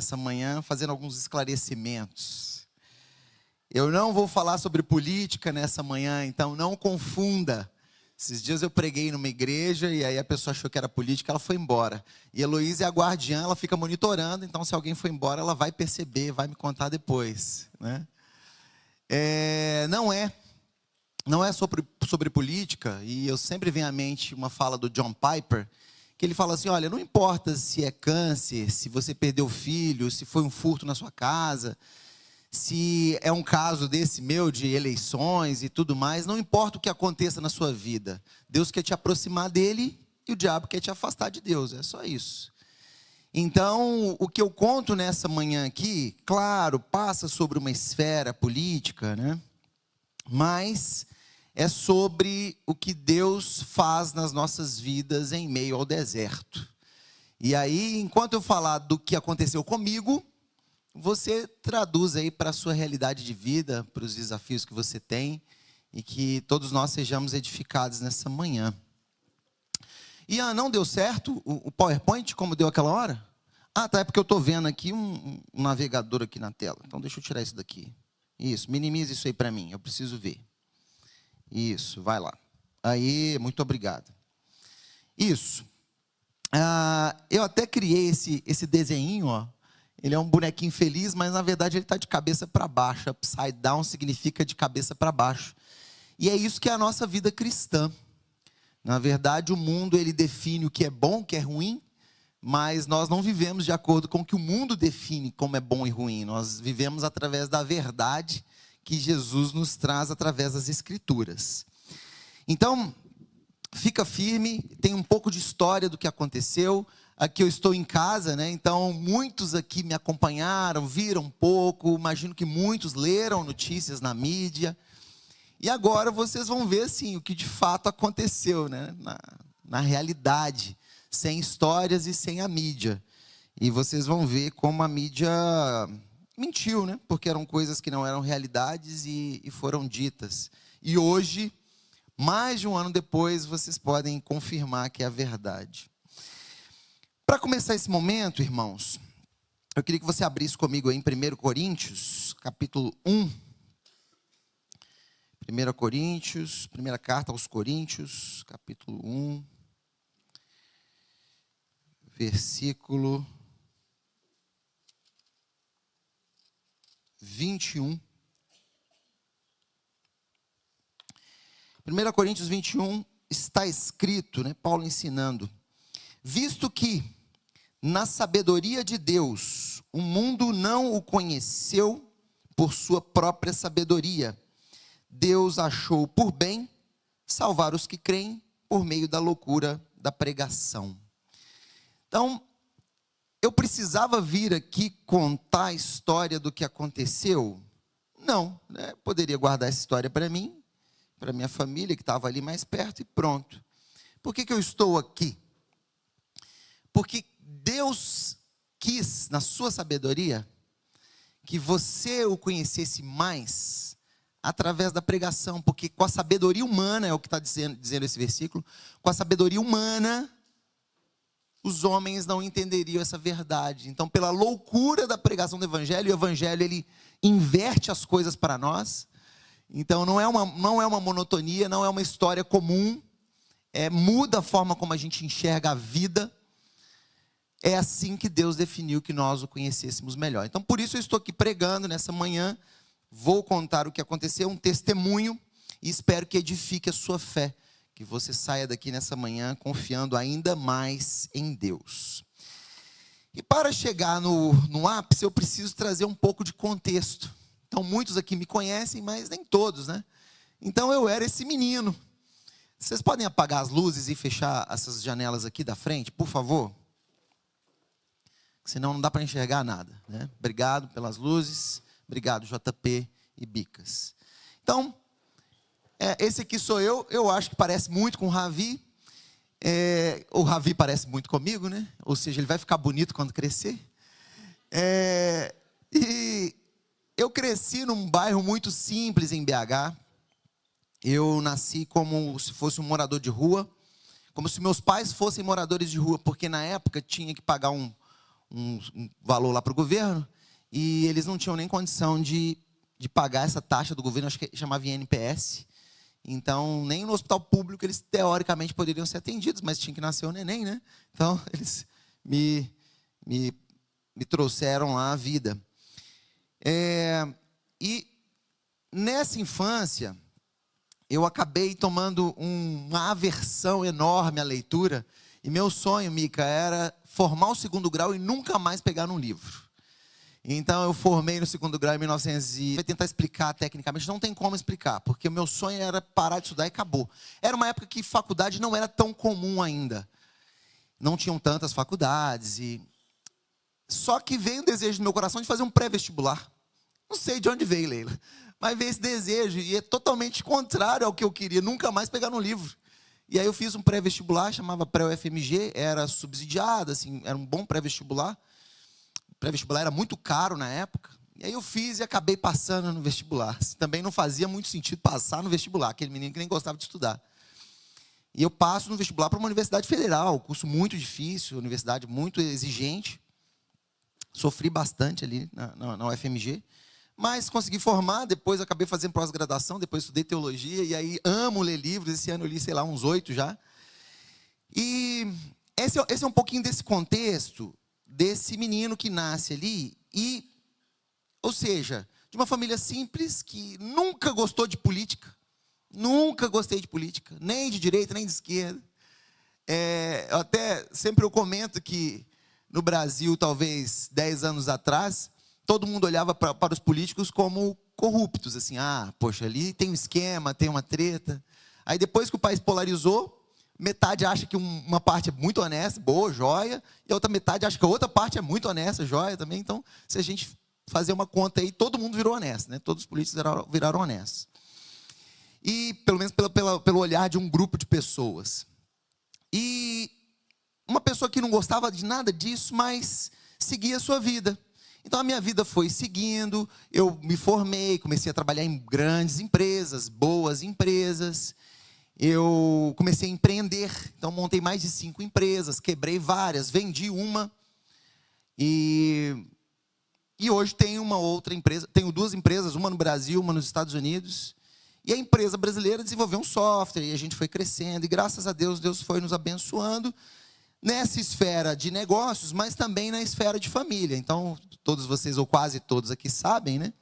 essa manhã fazendo alguns esclarecimentos. Eu não vou falar sobre política nessa manhã, então não confunda. Esses dias eu preguei numa igreja e aí a pessoa achou que era política, ela foi embora. E a Heloísa é a guardiã, ela fica monitorando, então se alguém foi embora, ela vai perceber, vai me contar depois, né? Não é sobre política, e eu sempre venho à mente uma fala do John Piper, que ele fala assim, olha, não importa se é câncer, se você perdeu filho, se foi um furto na sua casa, se é um caso desse meu de eleições e tudo mais, não importa o que aconteça na sua vida, Deus quer te aproximar dele e o diabo quer te afastar de Deus, é só isso. Então, o que eu conto nessa manhã aqui, claro, passa sobre uma esfera política, né? Mas é sobre o que Deus faz nas nossas vidas em meio ao deserto. E aí, enquanto eu falar do que aconteceu comigo, você traduz aí para a sua realidade de vida, para os desafios que você tem, e que todos nós sejamos edificados nessa manhã. E não deu certo o PowerPoint, como deu aquela hora? Tá, é porque eu estou vendo aqui um navegador aqui na tela. Então, deixa eu tirar isso daqui. Isso, minimize isso aí para mim, eu preciso ver. Isso, vai lá. Aí, muito obrigado. Isso. Eu até criei esse desenho, ó. Ele é um bonequinho feliz, mas na verdade ele está de cabeça para baixo. Upside down significa de cabeça para baixo. E é isso que é a nossa vida cristã. Na verdade, o mundo ele define o que é bom, o que é ruim, mas nós não vivemos de acordo com o que o mundo define como é bom e ruim. Nós vivemos através da verdade que Jesus nos traz através das Escrituras. Então, fica firme, tem um pouco de história do que aconteceu. Aqui eu estou em casa, né? Então muitos aqui me acompanharam, viram um pouco, imagino que muitos leram notícias na mídia. E agora vocês vão ver, assim, o que de fato aconteceu, né? Na realidade, sem histórias e sem a mídia. E vocês vão ver como a mídia mentiu, né? Porque eram coisas que não eram realidades e foram ditas. E hoje, mais de um ano depois, vocês podem confirmar que é a verdade. Para começar esse momento, irmãos, eu queria que você abrisse comigo aí em 1 Coríntios, capítulo 1. 1 Coríntios, primeira carta aos Coríntios, capítulo 1, versículo 21. 1 Coríntios 21 está escrito, né, Paulo ensinando, visto que na sabedoria de Deus, o mundo não o conheceu por sua própria sabedoria. Deus achou por bem salvar os que creem por meio da loucura da pregação. Então, eu precisava vir aqui contar a história do que aconteceu? Não, né? Poderia guardar essa história para mim, para minha família que estava ali mais perto e pronto. Por que eu estou aqui? Porque Deus quis, na sua sabedoria, que você o conhecesse mais através da pregação, porque com a sabedoria humana, é o que está dizendo esse versículo, com a sabedoria humana, os homens não entenderiam essa verdade. Então, pela loucura da pregação do Evangelho, o Evangelho ele inverte as coisas para nós. Então, não é uma monotonia, não é uma história comum, muda a forma como a gente enxerga a vida. É assim que Deus definiu que nós o conhecêssemos melhor. Então, por isso eu estou aqui pregando nessa manhã. Vou contar o que aconteceu, um testemunho, e espero que edifique a sua fé. Que você saia daqui nessa manhã confiando ainda mais em Deus. E para chegar no ápice, eu preciso trazer um pouco de contexto. Então, muitos aqui me conhecem, mas nem todos, né? Então, eu era esse menino. Vocês podem apagar as luzes e fechar essas janelas aqui da frente, por favor? Senão não dá para enxergar nada, né? Obrigado pelas luzes, obrigado JP e Bicas. Então, esse aqui sou eu acho que parece muito com o Ravi, o Ravi parece muito comigo, né? Ou seja, ele vai ficar bonito quando crescer. E eu cresci num bairro muito simples em BH, eu nasci como se fosse um morador de rua, como se meus pais fossem moradores de rua, porque na época tinha que pagar um um valor lá para o governo, e eles não tinham nem condição de pagar essa taxa do governo, acho que chamava INPS. Então, nem no hospital público eles, teoricamente, poderiam ser atendidos, mas tinha que nascer o neném, né? Então, eles me trouxeram lá a vida. E nessa infância, eu acabei tomando uma aversão enorme à leitura, e meu sonho, Mica, era formar o segundo grau e nunca mais pegar num livro. Então, eu formei no segundo grau em 1900 e... Vou tentar explicar tecnicamente, não tem como explicar, porque o meu sonho era parar de estudar e acabou. Era uma época que faculdade não era tão comum ainda. Não tinham tantas faculdades. Só que veio o desejo no meu coração de fazer um pré-vestibular. Não sei de onde veio, Leila, mas veio esse desejo, e é totalmente contrário ao que eu queria, nunca mais pegar no livro. E aí eu fiz um pré-vestibular, chamava pré-UFMG, era subsidiado, assim, era um bom pré-vestibular. O pré-vestibular era muito caro na época. E aí eu fiz e acabei passando no vestibular. Também não fazia muito sentido passar no vestibular, aquele menino que nem gostava de estudar. E eu passo no vestibular para uma universidade federal, curso muito difícil, universidade muito exigente. Sofri bastante ali na UFMG. Mas consegui formar, depois acabei fazendo pós-graduação, depois estudei teologia, e aí amo ler livros. Esse ano eu li, sei lá, uns 8 já. E esse é um pouquinho desse contexto, desse menino que nasce ali, ou seja, de uma família simples que nunca gostou de política, nunca gostei de política, nem de direita, nem de esquerda. Sempre eu comento que no Brasil, talvez 10 anos atrás, todo mundo olhava para os políticos como corruptos, assim, poxa, ali tem um esquema, tem uma treta. Aí depois que o país polarizou, metade acha que uma parte é muito honesta, boa, joia, e a outra metade acha que a outra parte é muito honesta, joia também. Então, se a gente fazer uma conta aí, todo mundo virou honesto, né? Todos os políticos viraram honestos. E, pelo menos pelo olhar de um grupo de pessoas. E uma pessoa que não gostava de nada disso, mas seguia a sua vida. Então, a minha vida foi seguindo, eu me formei, comecei a trabalhar em grandes empresas, boas empresas. Eu comecei a empreender, então montei mais de 5 empresas, quebrei várias, vendi uma. E hoje tenho uma outra empresa, tenho 2 empresas, uma no Brasil, uma nos Estados Unidos. E a empresa brasileira desenvolveu um software, e a gente foi crescendo, e graças a Deus, Deus foi nos abençoando nessa esfera de negócios, mas também na esfera de família. Então, todos vocês, ou quase todos aqui, sabem, né,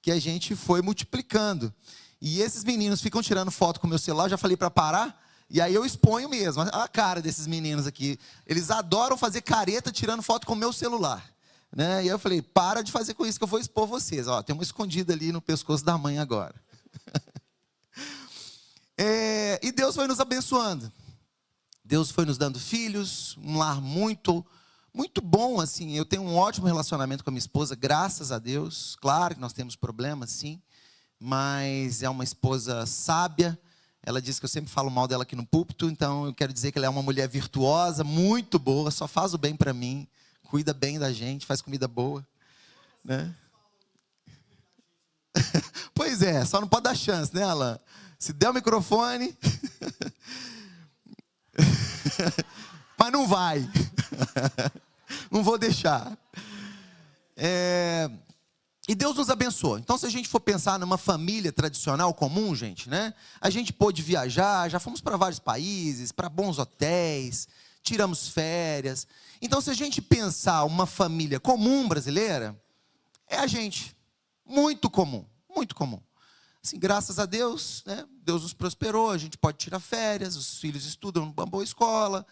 que a gente foi multiplicando. E esses meninos ficam tirando foto com o meu celular, eu já falei para parar, e aí eu exponho mesmo. A cara desses meninos aqui, eles adoram fazer careta tirando foto com o meu celular. Né? E aí eu falei, para de fazer com isso que eu vou expor vocês. Ó, tem uma escondida ali no pescoço da mãe agora. E Deus foi nos abençoando. Deus foi nos dando filhos, um lar muito, muito bom, assim. Eu tenho um ótimo relacionamento com a minha esposa, graças a Deus. Claro que nós temos problemas, sim. Mas é uma esposa sábia. Ela diz que eu sempre falo mal dela aqui no púlpito, então eu quero dizer que ela é uma mulher virtuosa, muito boa, só faz o bem para mim, cuida bem da gente, faz comida boa, né? Pois é, só não pode dar chance, né, Alan? Se der o microfone, mas não vai, não vou deixar. E Deus nos abençoou. Então, se a gente for pensar numa família tradicional comum, gente, né? A gente pôde viajar, já fomos para vários países, para bons hotéis, tiramos férias. Então, se a gente pensar uma família comum brasileira, é a gente. Muito comum, muito comum. Assim, graças a Deus, né? Deus nos prosperou, a gente pode tirar férias, os filhos estudam numa boa escola.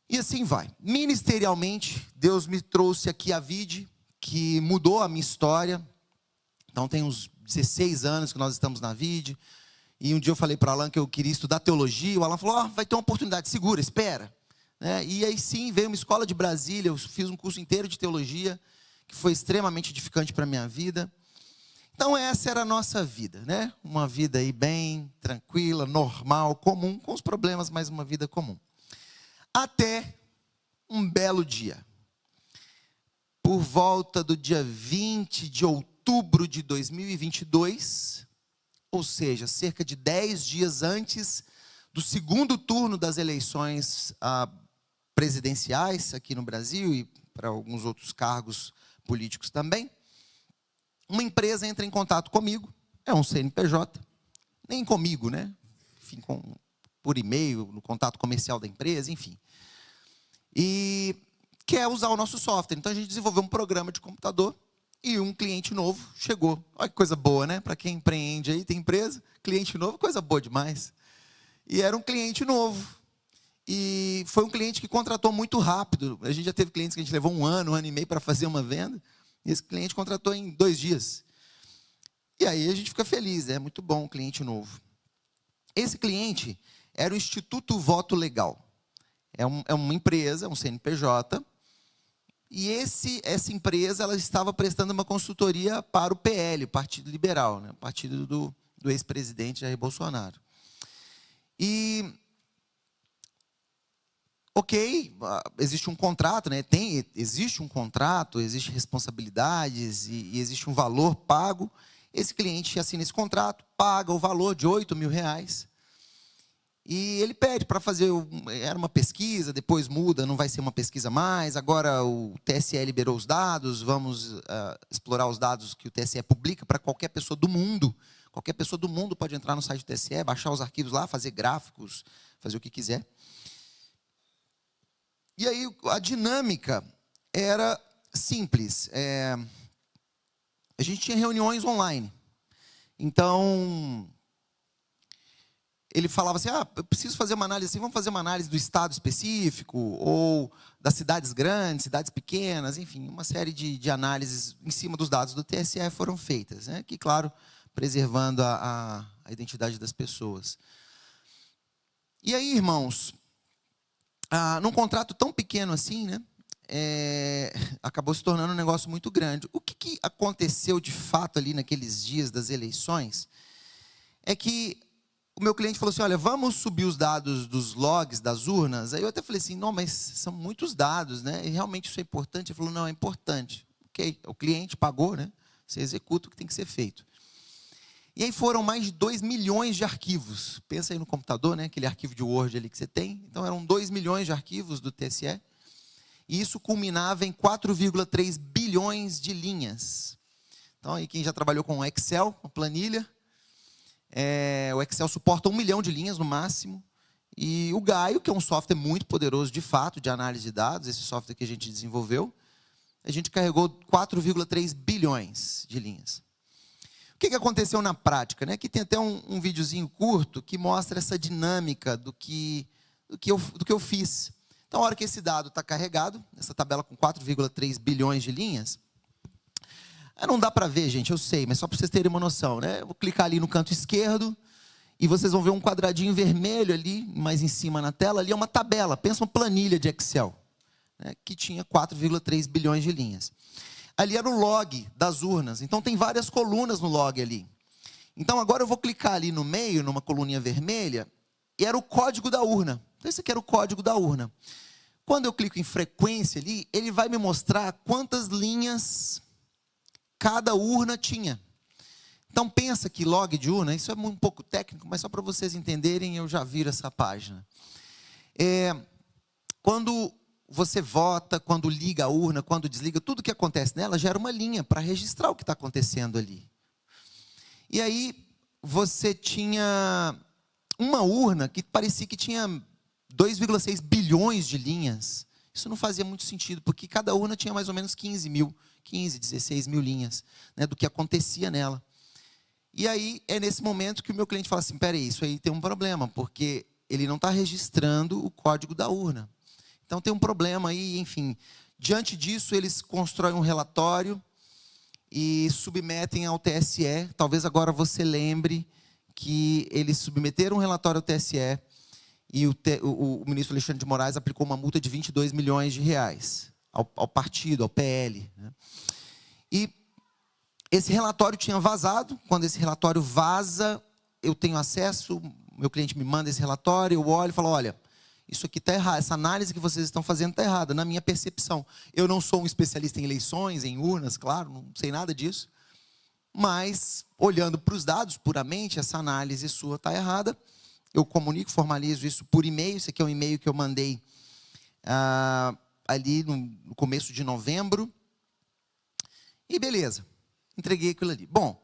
E assim vai. Ministerialmente, Deus me trouxe aqui a Vide, que mudou a minha história. Então tem uns 16 anos que nós estamos na Vide. E um dia eu falei para Alan que eu queria estudar teologia. O Alan falou, vai ter uma oportunidade, segura, espera. Né? E aí sim, veio uma escola de Brasília. Eu fiz um curso inteiro de teologia, que foi extremamente edificante para a minha vida. Então essa era a nossa vida, né? Uma vida aí bem tranquila, normal, comum, com os problemas, mas uma vida comum. Até um belo dia. Por volta do dia 20 de outubro de 2022, ou seja, cerca de 10 dias antes do segundo turno das eleições presidenciais aqui no Brasil e para alguns outros cargos políticos também. Uma empresa entra em contato comigo, é um CNPJ, nem comigo, né? Enfim, por e-mail, no contato comercial da empresa, enfim. E quer usar o nosso software. Então, a gente desenvolveu um programa de computador e um cliente novo chegou. Olha que coisa boa, né? Para quem empreende aí, tem empresa, cliente novo, coisa boa demais. E era um cliente novo. E foi um cliente que contratou muito rápido. A gente já teve clientes que a gente levou um ano e meio para fazer uma venda. E esse cliente contratou em 2 dias. E aí a gente fica feliz, é muito bom um cliente novo. Esse cliente era o Instituto Voto Legal. É uma empresa, um CNPJ. E essa empresa ela estava prestando uma consultoria para o PL, o Partido Liberal, né? O partido do ex-presidente Jair Bolsonaro. E, ok, existe um contrato, né? Existe um contrato, existem responsabilidades e existe um valor pago. Esse cliente assina esse contrato, paga o valor de R$8.000. E ele pede para fazer, era uma pesquisa, depois muda, não vai ser uma pesquisa mais, agora o TSE liberou os dados, vamos explorar os dados que o TSE publica para qualquer pessoa do mundo. Qualquer pessoa do mundo pode entrar no site do TSE, baixar os arquivos lá, fazer gráficos, fazer o que quiser. E aí a dinâmica era simples. A gente tinha reuniões online. Então, ele falava assim, eu preciso fazer uma análise assim, vamos fazer uma análise do estado específico, ou das cidades grandes, cidades pequenas, enfim, uma série de análises em cima dos dados do TSE foram feitas, né? Que, claro, preservando a identidade das pessoas. E aí, irmãos, num contrato tão pequeno assim, né? Acabou se tornando um negócio muito grande. O que aconteceu de fato ali naqueles dias das eleições é que o meu cliente falou assim, olha, vamos subir os dados dos logs das urnas. Aí eu até falei assim, não, mas são muitos dados, né? E realmente isso é importante? Ele falou, não, é importante. Ok, o cliente pagou, né? Você executa o que tem que ser feito. E aí foram mais de 2 milhões de arquivos. Pensa aí no computador, né? Aquele arquivo de Word ali que você tem. Então eram 2 milhões de arquivos do TSE. E isso culminava em 4,3 bilhões de linhas. Então, aí quem já trabalhou com Excel, uma planilha, o Excel suporta 1 milhão de linhas no máximo. E o Gaio, que é um software muito poderoso de fato, de análise de dados, esse software que a gente desenvolveu, a gente carregou 4,3 bilhões de linhas. O que aconteceu na prática? Né? Aqui tem até um videozinho curto que mostra essa dinâmica do que eu fiz. Então, a hora que esse dado está carregado, essa tabela com 4,3 bilhões de linhas, não dá para ver, gente, eu sei, mas só para vocês terem uma noção, né? Eu vou clicar ali no canto esquerdo e vocês vão ver um quadradinho vermelho ali, mais em cima na tela, ali é uma tabela, pensa uma planilha de Excel, né? Que tinha 4,3 bilhões de linhas. Ali era o log das urnas, então tem várias colunas no log ali. Então, agora eu vou clicar ali no meio, numa coluninha vermelha, e era o código da urna. Então, esse aqui era o código da urna. Quando eu clico em frequência ali, ele vai me mostrar quantas linhas cada urna tinha. Então, pensa que log de urna, isso é um pouco técnico, mas só para vocês entenderem, eu já viro essa página. Quando você vota, quando liga a urna, quando desliga, tudo que acontece nela gera uma linha para registrar o que está acontecendo ali. E aí, você tinha uma urna que parecia que tinha 2,6 bilhões de linhas. Isso não fazia muito sentido, porque cada urna tinha mais ou menos 16 mil linhas, né, do que acontecia nela. E aí, é nesse momento que o meu cliente fala assim, peraí, isso aí tem um problema, porque ele não está registrando o código da urna. Então, tem um problema aí, enfim. Diante disso, eles constroem um relatório e submetem ao TSE. Talvez agora você lembre que eles submeteram um relatório ao TSE e o ministro Alexandre de Moraes aplicou uma multa de 22 milhões de reais ao partido, ao PL. Né? E esse relatório tinha vazado. Quando esse relatório vaza, eu tenho acesso, meu cliente me manda esse relatório, eu olho e falo, olha, isso aqui está errado, essa análise que vocês estão fazendo está errada, na minha percepção. Eu não sou um especialista em eleições, em urnas, claro, não sei nada disso. Mas, olhando para os dados puramente, essa análise sua está errada. Eu comunico, formalizo isso por e-mail. Esse aqui é um e-mail que eu mandei ali no começo de novembro. E beleza, entreguei aquilo ali. Bom,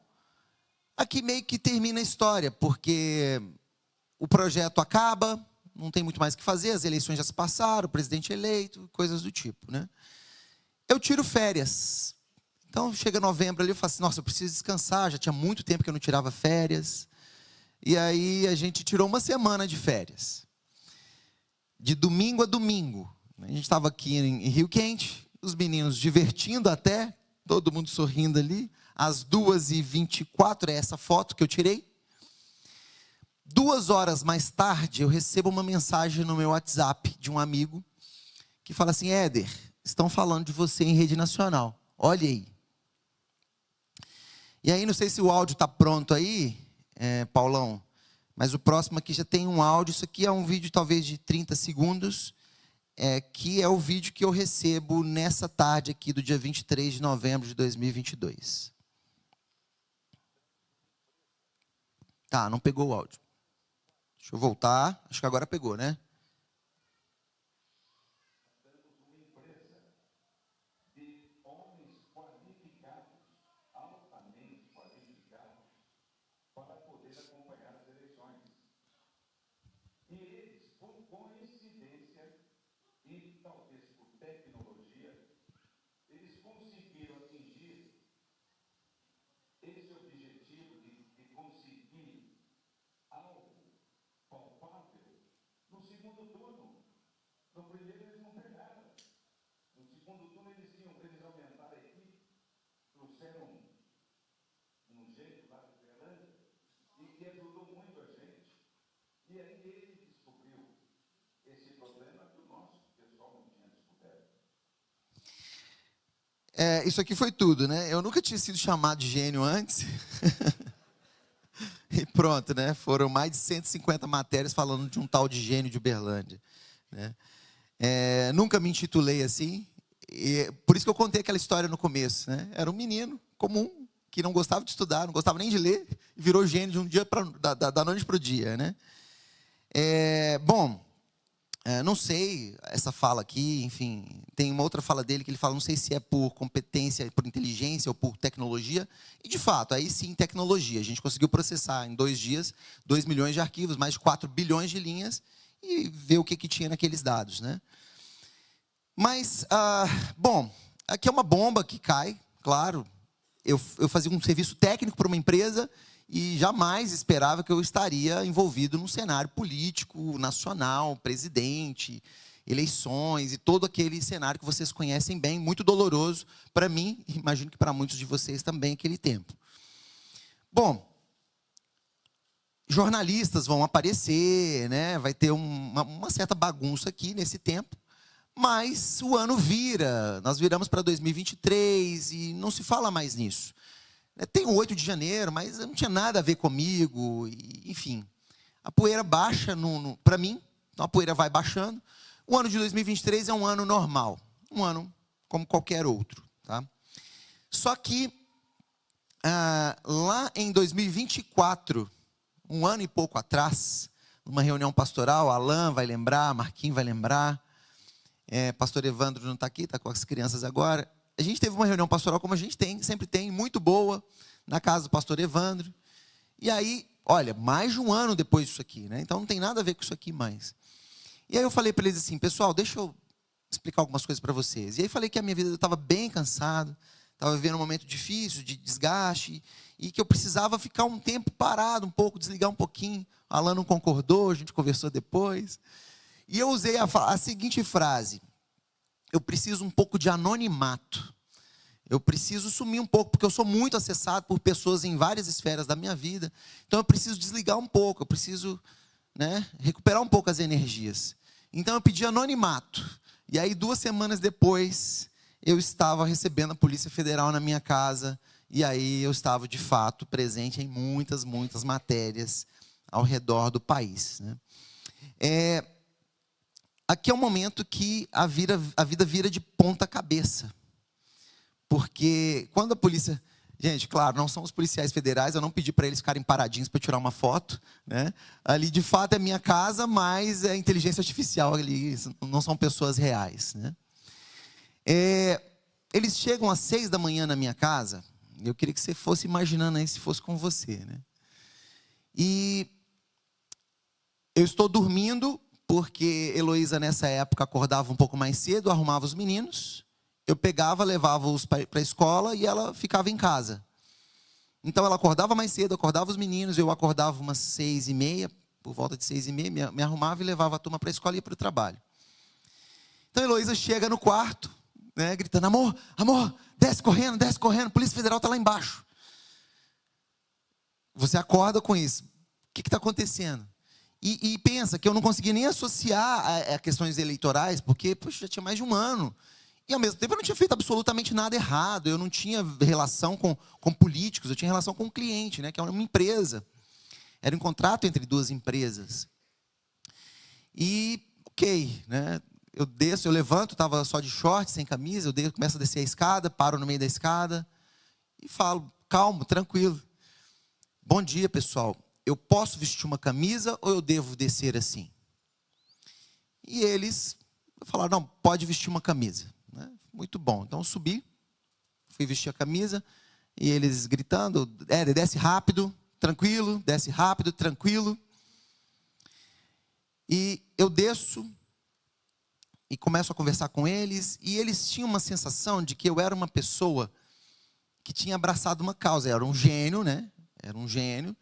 aqui meio que termina a história, porque o projeto acaba, não tem muito mais o que fazer, as eleições já se passaram, o presidente eleito, coisas do tipo, né? Eu tiro férias. Então, chega novembro ali, eu falo assim, nossa, eu preciso descansar, já tinha muito tempo que eu não tirava férias. E aí, a gente tirou uma semana de férias. De domingo a domingo. A gente estava aqui em Rio Quente, os meninos divertindo até, todo mundo sorrindo ali. Às 2h24, é essa foto que eu tirei. 2 horas mais tarde, eu recebo uma mensagem no meu WhatsApp de um amigo que fala assim, Éder, estão falando de você em rede nacional. Olha aí. E aí, não sei se o áudio está pronto aí, Paulão, mas o próximo aqui já tem um áudio. Isso aqui é um vídeo talvez de 30 segundos, que é o vídeo que eu recebo nessa tarde aqui do dia 23 de novembro de 2022. Tá, não pegou o áudio. Deixa eu voltar. Acho que agora pegou, né? Isso aqui foi tudo, né? Eu nunca tinha sido chamado de gênio antes. E pronto, né? Foram mais de 150 matérias falando de um tal de gênio de Uberlândia, né? Nunca me intitulei assim. Por isso que eu contei aquela história no começo, né? Era um menino comum, que não gostava de estudar, não gostava nem de ler, e virou gênio de um dia da noite para o dia, né? Bom, não sei, essa fala aqui, enfim, tem uma outra fala dele que ele fala, não sei se é por competência, por inteligência ou por tecnologia, e de fato, aí sim, tecnologia. A gente conseguiu processar em 2 dias, 2 milhões de arquivos, mais de 4 bilhões de linhas, e ver o que tinha naqueles dados, né? Mas, bom, aqui é uma bomba que cai, claro. Eu fazia um serviço técnico para uma empresa e jamais esperava que eu estaria envolvido num cenário político, nacional, presidente, eleições e todo aquele cenário que vocês conhecem bem, muito doloroso para mim, e imagino que para muitos de vocês também, aquele tempo. Bom, jornalistas vão aparecer, né? Vai ter uma certa bagunça aqui nesse tempo, mas o ano vira, nós viramos para 2023 e não se fala mais nisso. Tem o 8 de janeiro, mas não tinha nada a ver comigo, enfim. A poeira baixa para mim, então a poeira vai baixando. O ano de 2023 é um ano normal, um ano como qualquer outro, tá? Só que, lá em 2024, um ano e pouco atrás, numa reunião pastoral, Alain vai lembrar, Marquinhos vai lembrar, pastor Evandro não está aqui, está com as crianças agora. A gente teve uma reunião pastoral, como a gente sempre tem, muito boa, na casa do pastor Evandro. E aí, olha, mais de um ano depois disso aqui, né? Então não tem nada a ver com isso aqui mais. E aí eu falei para eles assim, pessoal, deixa eu explicar algumas coisas para vocês. E aí falei que a minha vida, eu estava bem cansado, estava vivendo um momento difícil, de desgaste, e que eu precisava ficar um tempo parado, um pouco, desligar um pouquinho. O Alan não concordou, a gente conversou depois. E eu usei a seguinte frase: eu preciso um pouco de anonimato. Eu preciso sumir um pouco, porque eu sou muito acessado por pessoas em várias esferas da minha vida. Então, eu preciso desligar um pouco, eu preciso, né, recuperar um pouco as energias. Então, eu pedi anonimato. E aí, 2 semanas depois, eu estava recebendo a Polícia Federal na minha casa. E aí, eu estava, de fato, presente em muitas, muitas matérias ao redor do país, né? Aqui é um momento que a vida vira de ponta cabeça. Porque quando a polícia... Gente, claro, não são os policiais federais, eu não pedi para eles ficarem paradinhos para tirar uma foto, né? Ali, de fato, é minha casa, mas é inteligência artificial ali, não são pessoas reais, né? Eles chegam às 6 da manhã na minha casa, eu queria que você fosse imaginando aí se fosse com você, né? E eu estou dormindo, porque Heloísa, nessa época, acordava um pouco mais cedo, arrumava os meninos, eu pegava, levava-os para a escola e ela ficava em casa. Então, ela acordava mais cedo, acordava os meninos, eu acordava umas 6h30, por volta de 6h30, me arrumava e levava a turma para a escola e ia para o trabalho. Então, Heloísa chega no quarto, né, gritando, amor, amor, desce correndo, Polícia Federal está lá embaixo. Você acorda com isso. O que está acontecendo? E pensa que eu não consegui nem associar a questões eleitorais, porque poxa, já tinha mais de um ano. E, ao mesmo tempo, eu não tinha feito absolutamente nada errado. Eu não tinha relação com políticos, eu tinha relação com o cliente, né, que é uma empresa. Era um contrato entre duas empresas. E, ok, né, eu desço, eu levanto, estava só de short, sem camisa, eu começo a descer a escada, paro no meio da escada e falo, calmo, tranquilo. Bom dia, pessoal. Eu posso vestir uma camisa ou eu devo descer assim? E eles falaram, não, pode vestir uma camisa. Muito bom. Então, eu subi, fui vestir a camisa, e eles gritando, desce rápido, tranquilo, desce rápido, tranquilo. E eu desço e começo a conversar com eles, e eles tinham uma sensação de que eu era uma pessoa que tinha abraçado uma causa. Eu era um gênio, né? Era um gênio.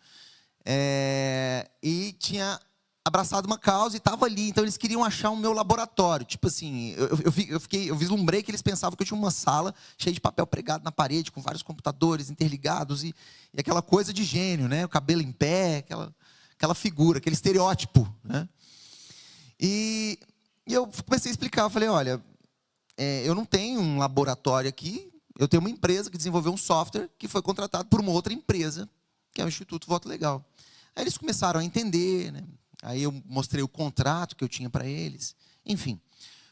E tinha abraçado uma causa e estava ali. Então, eles queriam achar o meu laboratório. Tipo assim, eu vislumbrei que eles pensavam que eu tinha uma sala cheia de papel pregado na parede, com vários computadores interligados, e aquela coisa de gênio, né? O cabelo em pé, aquela figura, aquele estereótipo, né? E eu comecei a explicar, eu falei, olha, eu não tenho um laboratório aqui, eu tenho uma empresa que desenvolveu um software que foi contratado por uma outra empresa, que é o Instituto Voto Legal. Aí eles começaram a entender, né? Aí eu mostrei o contrato que eu tinha para eles. Enfim,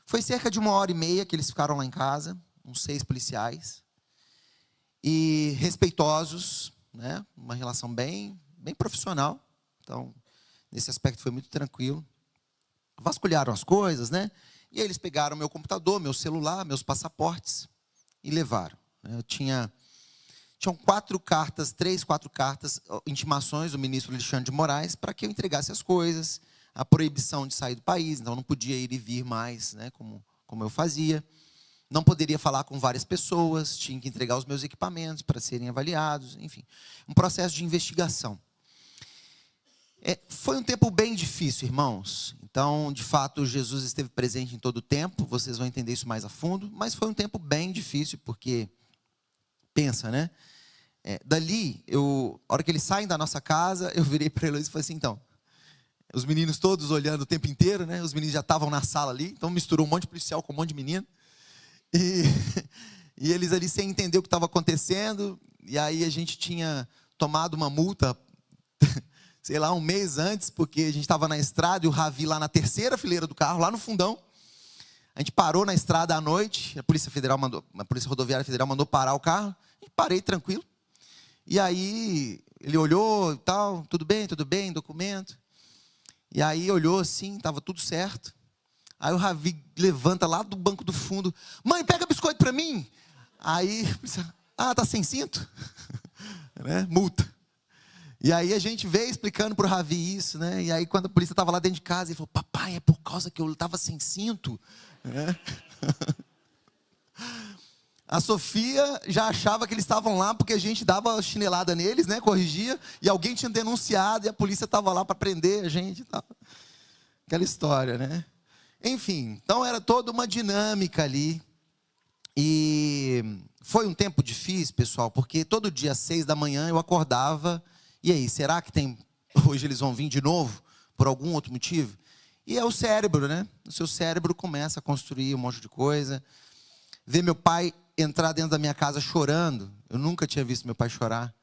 foi cerca de 1h30 que eles ficaram lá em casa, uns 6 policiais, e respeitosos, né? Uma relação bem profissional. Então, nesse aspecto foi muito tranquilo. Vasculharam as coisas, né? E aí eles pegaram meu computador, meu celular, meus passaportes e levaram. Tinham 3, 4 cartas, intimações do ministro Alexandre de Moraes para que eu entregasse as coisas, a proibição de sair do país, então não podia ir e vir mais, né, como eu fazia. Não poderia falar com várias pessoas, tinha que entregar os meus equipamentos para serem avaliados, enfim. Um processo de investigação. Foi um tempo bem difícil, irmãos. Então, de fato, Jesus esteve presente em todo o tempo, vocês vão entender isso mais a fundo, mas foi um tempo bem difícil, porque, pensa, né? Dali, a hora que eles saem da nossa casa, eu virei para eles e falei assim, então, os meninos todos olhando o tempo inteiro, né? Os meninos já estavam na sala ali, então misturou um monte de policial com um monte de menino. E eles ali sem entender o que estava acontecendo, e aí a gente tinha tomado uma multa, sei lá, um mês antes, porque a gente estava na estrada e o Ravi lá na terceira fileira do carro, lá no fundão. A gente parou na estrada à noite, a Polícia Rodoviária Federal mandou parar o carro, e parei tranquilo. E aí ele olhou e tal, tudo bem, documento. E aí olhou assim, estava tudo certo. Aí o Ravi levanta lá do banco do fundo, mãe, pega biscoito para mim. Aí, tá sem cinto? Né? Multa. E aí a gente veio explicando para o Ravi isso, né? E aí quando a polícia estava lá dentro de casa, ele falou, papai, é por causa que eu estava sem cinto? Né? A Sofia já achava que eles estavam lá porque a gente dava chinelada neles, né? Corrigia, e alguém tinha denunciado e a polícia estava lá para prender a gente. Aquela história, né? Enfim, então era toda uma dinâmica ali. E foi um tempo difícil, pessoal, porque todo dia às 6 da manhã eu acordava. E aí, será que hoje eles vão vir de novo, por algum outro motivo? E é o cérebro, né? O seu cérebro começa a construir um monte de coisa. Ver meu pai entrar dentro da minha casa chorando. Eu nunca tinha visto meu pai chorar.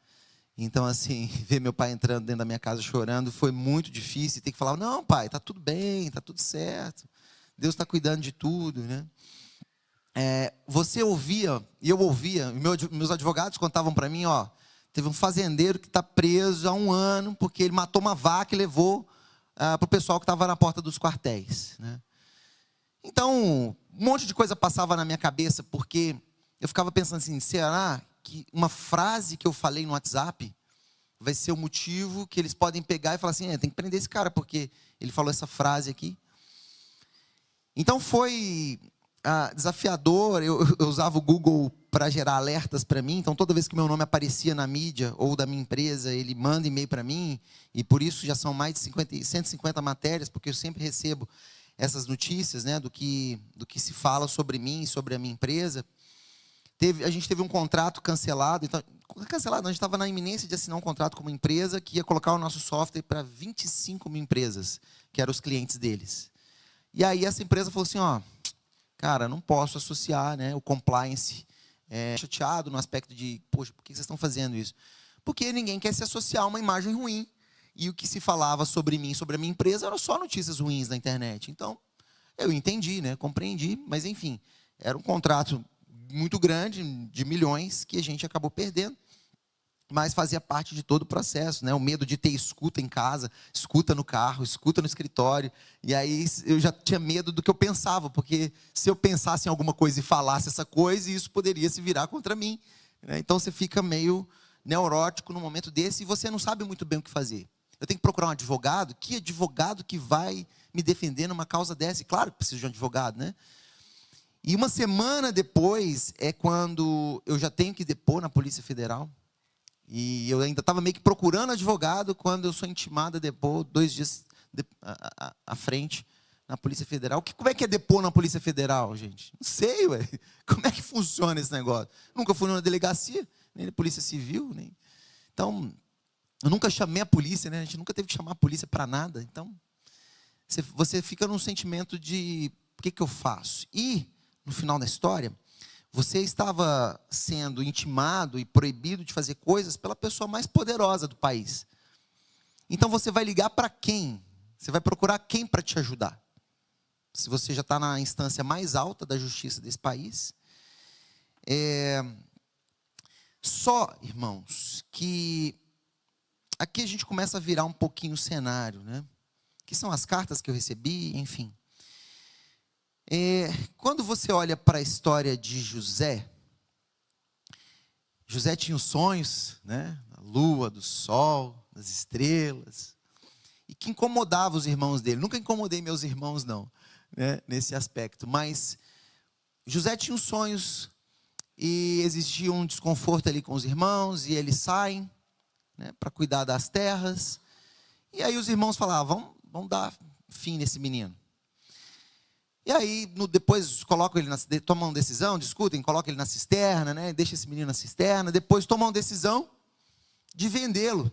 Então, assim, ver meu pai entrando dentro da minha casa chorando foi muito difícil. Ter que falar, não, pai, está tudo bem, está tudo certo. Deus está cuidando de tudo, né? você ouvia, e eu ouvia, meus advogados contavam para mim, ó, teve um fazendeiro que está preso há 1 ano, porque ele matou uma vaca e levou para o pessoal que estava na porta dos quartéis, né? Então, um monte de coisa passava na minha cabeça, porque eu ficava pensando assim, será que uma frase que eu falei no WhatsApp vai ser o motivo que eles podem pegar e falar assim, tem que prender esse cara, porque ele falou essa frase aqui. Então foi desafiador, eu usava o Google para gerar alertas para mim, então toda vez que meu nome aparecia na mídia ou da minha empresa, ele manda e-mail para mim, e por isso já são mais de 150 matérias, porque eu sempre recebo essas notícias, né, do que se fala sobre mim, sobre a minha empresa. A gente teve um contrato cancelado, então, a gente estava na iminência de assinar um contrato com uma empresa que ia colocar o nosso software para 25 mil empresas, que eram os clientes deles. E aí essa empresa falou assim, ó, cara, não posso associar, né, o compliance, chateado no aspecto de, poxa, por que vocês estão fazendo isso? Porque ninguém quer se associar a uma imagem ruim. E o que se falava sobre mim, sobre a minha empresa, eram só notícias ruins na internet. Então, eu entendi, né, compreendi, mas enfim, era um contrato muito grande, de milhões, que a gente acabou perdendo, mas fazia parte de todo o processo, né? O medo de ter escuta em casa, escuta no carro, escuta no escritório, e aí eu já tinha medo do que eu pensava, porque se eu pensasse em alguma coisa e falasse essa coisa, isso poderia se virar contra mim, né? Então você fica meio neurótico num momento desse e você não sabe muito bem o que fazer. Eu tenho que procurar um advogado? Que advogado que vai me defender numa causa dessa? E claro que preciso de um advogado, né? E 1 semana depois é quando eu já tenho que depor na Polícia Federal. E eu ainda estava meio que procurando advogado quando eu sou intimado a depor 2 dias à frente na Polícia Federal. Como é que é depor na Polícia Federal, gente? Não sei, ué. Como é que funciona esse negócio? Nunca fui numa delegacia, nem na Polícia Civil. Então, eu nunca chamei a polícia, né? A gente nunca teve que chamar a polícia para nada. Então, você fica num sentimento de, o que eu faço? E, no final da história, você estava sendo intimado e proibido de fazer coisas pela pessoa mais poderosa do país. Então você vai ligar para quem? Você vai procurar quem para te ajudar? Se você já está na instância mais alta da justiça desse país. Só, irmãos, que aqui a gente começa a virar um pouquinho o cenário, né? Que são as cartas que eu recebi, enfim. Quando você olha para a história de José, José tinha os sonhos, né? A lua, do sol, das estrelas, e que incomodava os irmãos dele. Nunca incomodei meus irmãos, não, né? Nesse aspecto, mas José tinha os sonhos e existia um desconforto ali com os irmãos, e eles saem, né, para cuidar das terras, e aí os irmãos falavam, vamos dar fim nesse menino. E aí, depois colocam ele tomam uma decisão, discutem, colocam ele na cisterna, né? Deixa esse menino na cisterna. Depois tomam a decisão de vendê-lo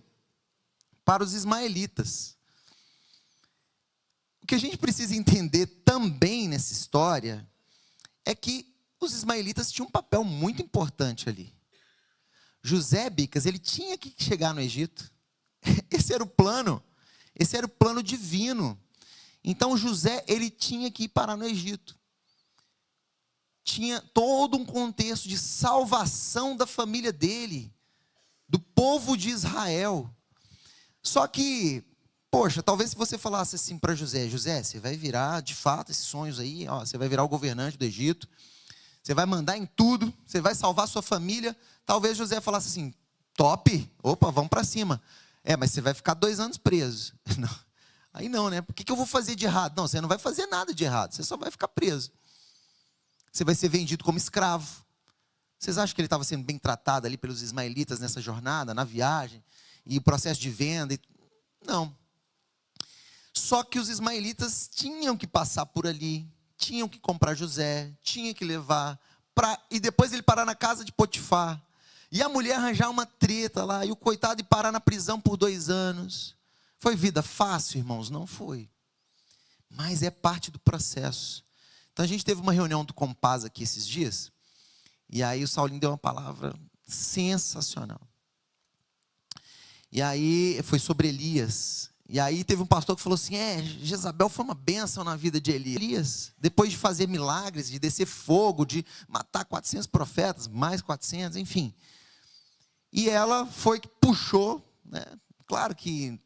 para os ismaelitas. O que a gente precisa entender também nessa história é que os ismaelitas tinham um papel muito importante ali. José, Bicas, ele tinha que chegar no Egito. Esse era o plano divino. Então José, ele tinha que ir parar no Egito. Tinha todo um contexto de salvação da família dele, do povo de Israel. Só que, poxa, talvez se você falasse assim para José, você vai virar, de fato, esses sonhos aí, ó, você vai virar o governante do Egito, você vai mandar em tudo, você vai salvar sua família. Talvez José falasse assim, top, opa, vamos para cima. Mas você vai ficar 2 anos preso. Não. Aí não, né? O que eu vou fazer de errado? Não, você não vai fazer nada de errado, você só vai ficar preso. Você vai ser vendido como escravo. Vocês acham que ele estava sendo bem tratado ali pelos ismaelitas nessa jornada, na viagem, e o processo de venda? Não. Só que os ismaelitas tinham que passar por ali, tinham que comprar José, tinham que levar, e depois ele parar na casa de Potifar, e a mulher arranjar uma treta lá, e o coitado ir parar na prisão por 2 anos. Foi vida fácil, irmãos? Não foi. Mas é parte do processo. Então a gente teve uma reunião do Compaz aqui esses dias, e aí o Saulinho deu uma palavra sensacional. E aí foi sobre Elias. E aí teve um pastor que falou assim, Jezabel foi uma bênção na vida de Elias, depois de fazer milagres, de descer fogo, de matar 400 profetas, mais 400, enfim. E ela foi que puxou, né? Claro que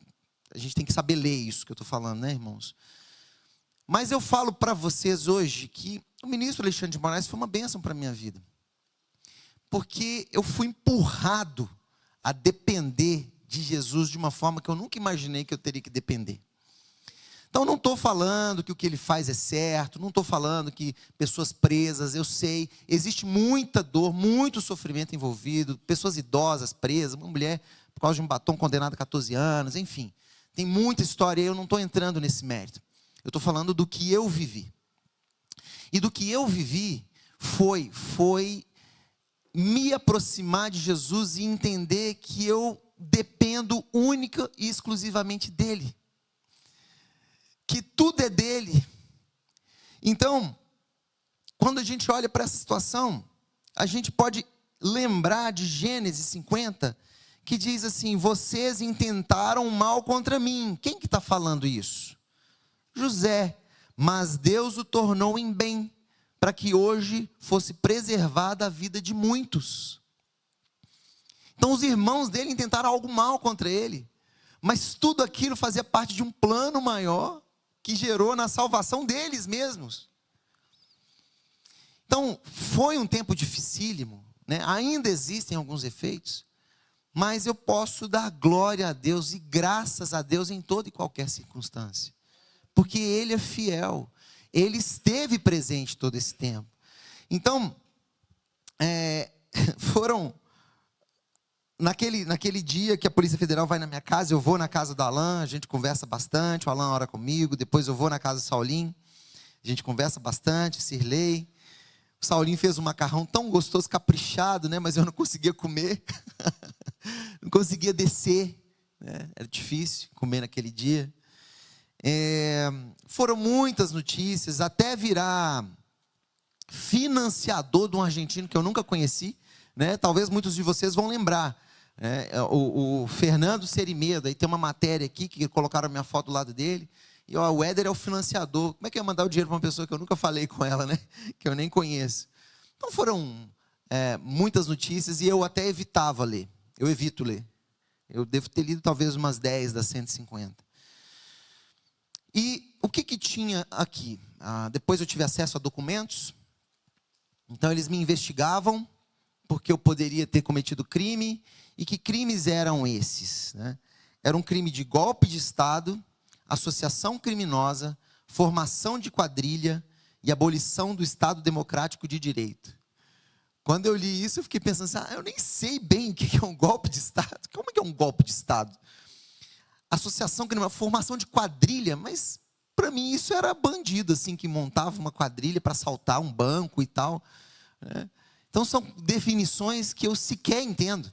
a gente tem que saber ler isso que eu estou falando, né, irmãos? Mas eu falo para vocês hoje que o ministro Alexandre de Moraes foi uma bênção para a minha vida. Porque eu fui empurrado a depender de Jesus de uma forma que eu nunca imaginei que eu teria que depender. Então não estou falando que o que ele faz é certo, não estou falando que pessoas presas, eu sei, existe muita dor, muito sofrimento envolvido, pessoas idosas presas, uma mulher por causa de um batom condenada a 14 anos, enfim. Tem muita história, eu não estou entrando nesse mérito. Eu estou falando do que eu vivi. E do que eu vivi foi me aproximar de Jesus e entender que eu dependo única e exclusivamente dele. Que tudo é dele. Então, quando a gente olha para essa situação, a gente pode lembrar de Gênesis 50, que diz assim, vocês intentaram mal contra mim. Quem que está falando isso? José. Mas Deus o tornou em bem, para que hoje fosse preservada a vida de muitos. Então os irmãos dele intentaram algo mal contra ele, mas tudo aquilo fazia parte de um plano maior, que gerou na salvação deles mesmos. Então foi um tempo dificílimo, né? Ainda existem alguns efeitos, mas eu posso dar glória a Deus e graças a Deus em toda e qualquer circunstância, porque Ele é fiel, Ele esteve presente todo esse tempo. Então, foram, naquele dia que a Polícia Federal vai na minha casa, eu vou na casa do Alan, a gente conversa bastante, o Alan ora comigo, depois eu vou na casa do Saulinho, a gente conversa bastante, Sirlei. O Saulinho fez um macarrão tão gostoso, caprichado, né? Mas eu não conseguia comer, não conseguia descer, né? Era difícil comer naquele dia. Foram muitas notícias, até virar financiador de um argentino que eu nunca conheci, né? Talvez muitos de vocês vão lembrar, o Fernando Serimedo. Aí tem uma matéria aqui que colocaram a minha foto do lado dele, e o Éder é o financiador. Como é que eu ia mandar o dinheiro para uma pessoa que eu nunca falei com ela, né? Que eu nem conheço. Então foram muitas notícias, e eu até evitava ler, eu evito ler, eu devo ter lido talvez umas 10 das 150. E o que tinha aqui? Depois eu tive acesso a documentos, então eles me investigavam, porque eu poderia ter cometido crime. E que crimes eram esses, né? Era um crime de golpe de Estado, associação criminosa, formação de quadrilha e abolição do Estado Democrático de Direito. Quando eu li isso, eu fiquei pensando assim, eu nem sei bem o que é um golpe de Estado. Como é que é um golpe de Estado? Associação criminosa, formação de quadrilha, mas para mim isso era bandido, assim, que montava uma quadrilha para assaltar um banco e tal, né? Então são definições que eu sequer entendo,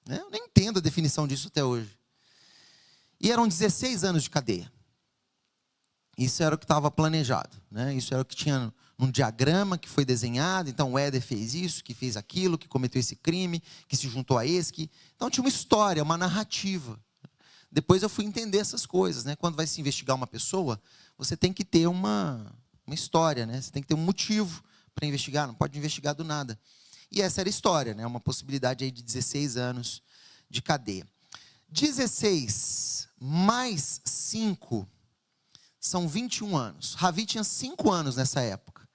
né? Eu nem entendo a definição disso até hoje. E eram 16 anos de cadeia. Isso era o que estava planejado, né? Isso era o que tinha num diagrama que foi desenhado. Então o Éder fez isso, que fez aquilo, que cometeu esse crime, que se juntou a esse. Então tinha uma história, uma narrativa. Depois eu fui entender essas coisas, né? Quando vai se investigar uma pessoa, você tem que ter uma história, né? Você tem que ter um motivo para investigar, não pode investigar do nada. E essa era a história, né? Uma possibilidade aí de 16 anos de cadeia. 16 mais 5 são 21 anos. Ravi tinha 5 anos nessa época.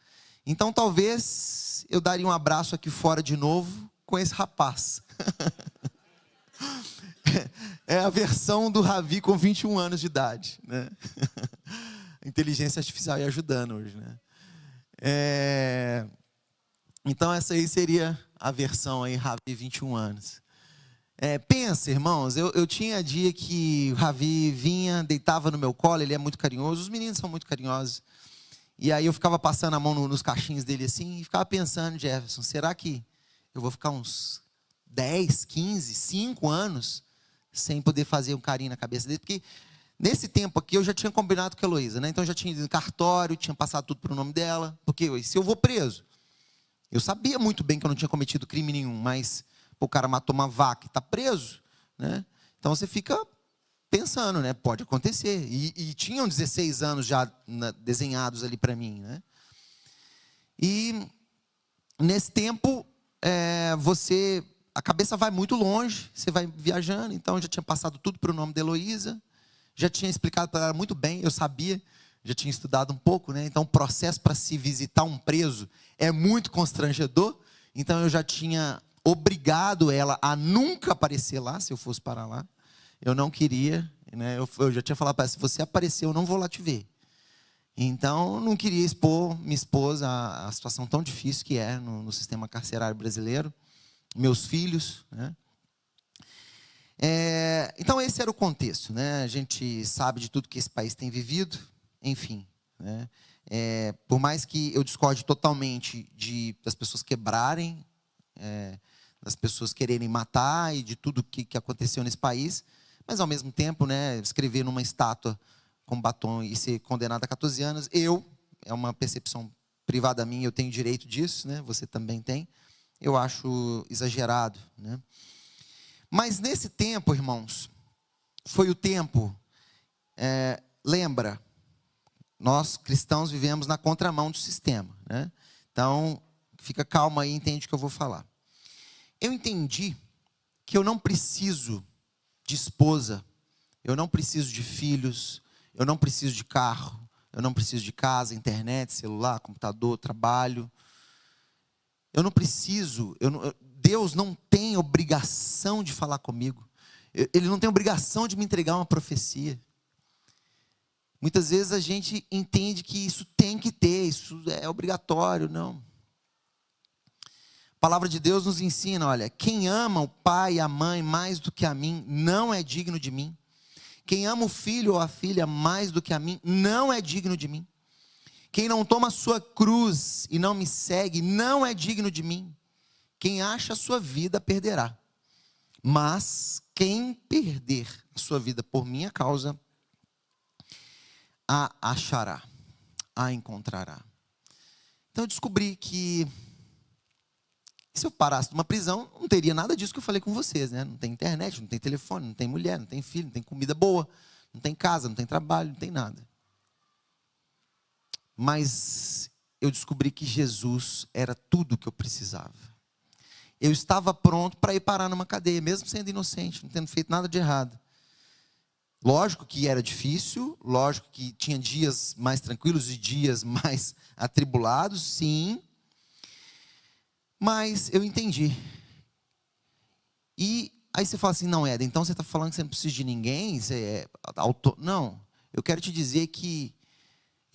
Então talvez eu daria um abraço aqui fora de novo com esse rapaz. É a versão do Ravi com 21 anos de idade, né? Inteligência artificial aí ajudando hoje, né? Então essa aí seria a versão aí, Ravi, 21 anos. Pensa, irmãos, eu tinha dia que o Ravi vinha, deitava no meu colo, ele é muito carinhoso, os meninos são muito carinhosos. E aí eu ficava passando a mão nos cachinhos dele assim, e ficava pensando, Jefferson, será que eu vou ficar uns 10, 15, 5 anos sem poder fazer um carinho na cabeça dele? Porque nesse tempo aqui eu já tinha combinado com a Heloísa, né? Então eu já tinha ido no cartório, tinha passado tudo para o nome dela, porque se eu vou preso, eu sabia muito bem que eu não tinha cometido crime nenhum, mas o cara matou uma vaca e está preso, né? Então você fica pensando, né? Pode acontecer. E tinham 16 anos já desenhados ali para mim, né? E nesse tempo, a cabeça vai muito longe, você vai viajando. Então, eu já tinha passado tudo para o nome da Heloísa, já tinha explicado para ela muito bem, eu sabia, já tinha estudado um pouco, né? Então, o processo para se visitar um preso é muito constrangedor. Então, eu já tinha obrigado ela a nunca aparecer lá, se eu fosse parar lá. Eu não queria, né? Eu já tinha falado para ela, se você aparecer, eu não vou lá te ver. Então, eu não queria expor minha esposa à situação tão difícil que é no sistema carcerário brasileiro. Meus filhos, né? Então, esse era o contexto, né? A gente sabe de tudo que esse país tem vivido, enfim, né? Por mais que eu discorde totalmente das pessoas quebrarem, das pessoas quererem matar e de tudo que aconteceu nesse país, mas, ao mesmo tempo, né, escrever numa estátua com batom e ser condenado a 14 anos, é uma percepção privada minha, eu tenho direito disso, né? Você também tem. Eu acho exagerado, né? Mas nesse tempo, irmãos, foi o tempo, lembra, nós cristãos vivemos na contramão do sistema, né? Então, fica calma aí, entende o que eu vou falar. Eu entendi que eu não preciso de esposa, eu não preciso de filhos, eu não preciso de carro, eu não preciso de casa, internet, celular, computador, trabalho. Eu não preciso, Deus não tem obrigação de falar comigo. Ele não tem obrigação de me entregar uma profecia. Muitas vezes a gente entende que isso tem que ter, isso é obrigatório, não. A palavra de Deus nos ensina, olha, quem ama o pai e a mãe mais do que a mim, não é digno de mim. Quem ama o filho ou a filha mais do que a mim, não é digno de mim. Quem não toma a sua cruz e não me segue, não é digno de mim. Quem acha a sua vida, perderá. Mas quem perder a sua vida por minha causa, a achará, a encontrará. Então eu descobri que se eu parasse numa prisão, não teria nada disso que eu falei com vocês, né? Não tem internet, não tem telefone, não tem mulher, não tem filho, não tem comida boa, não tem casa, não tem trabalho, não tem nada. Mas eu descobri que Jesus era tudo o que eu precisava. Eu estava pronto para ir parar numa cadeia, mesmo sendo inocente, não tendo feito nada de errado. Lógico que era difícil, lógico que tinha dias mais tranquilos e dias mais atribulados, sim. Mas eu entendi. E aí você fala assim, não, Éder, então você está falando que você não precisa de ninguém? Você é Não, eu quero te dizer que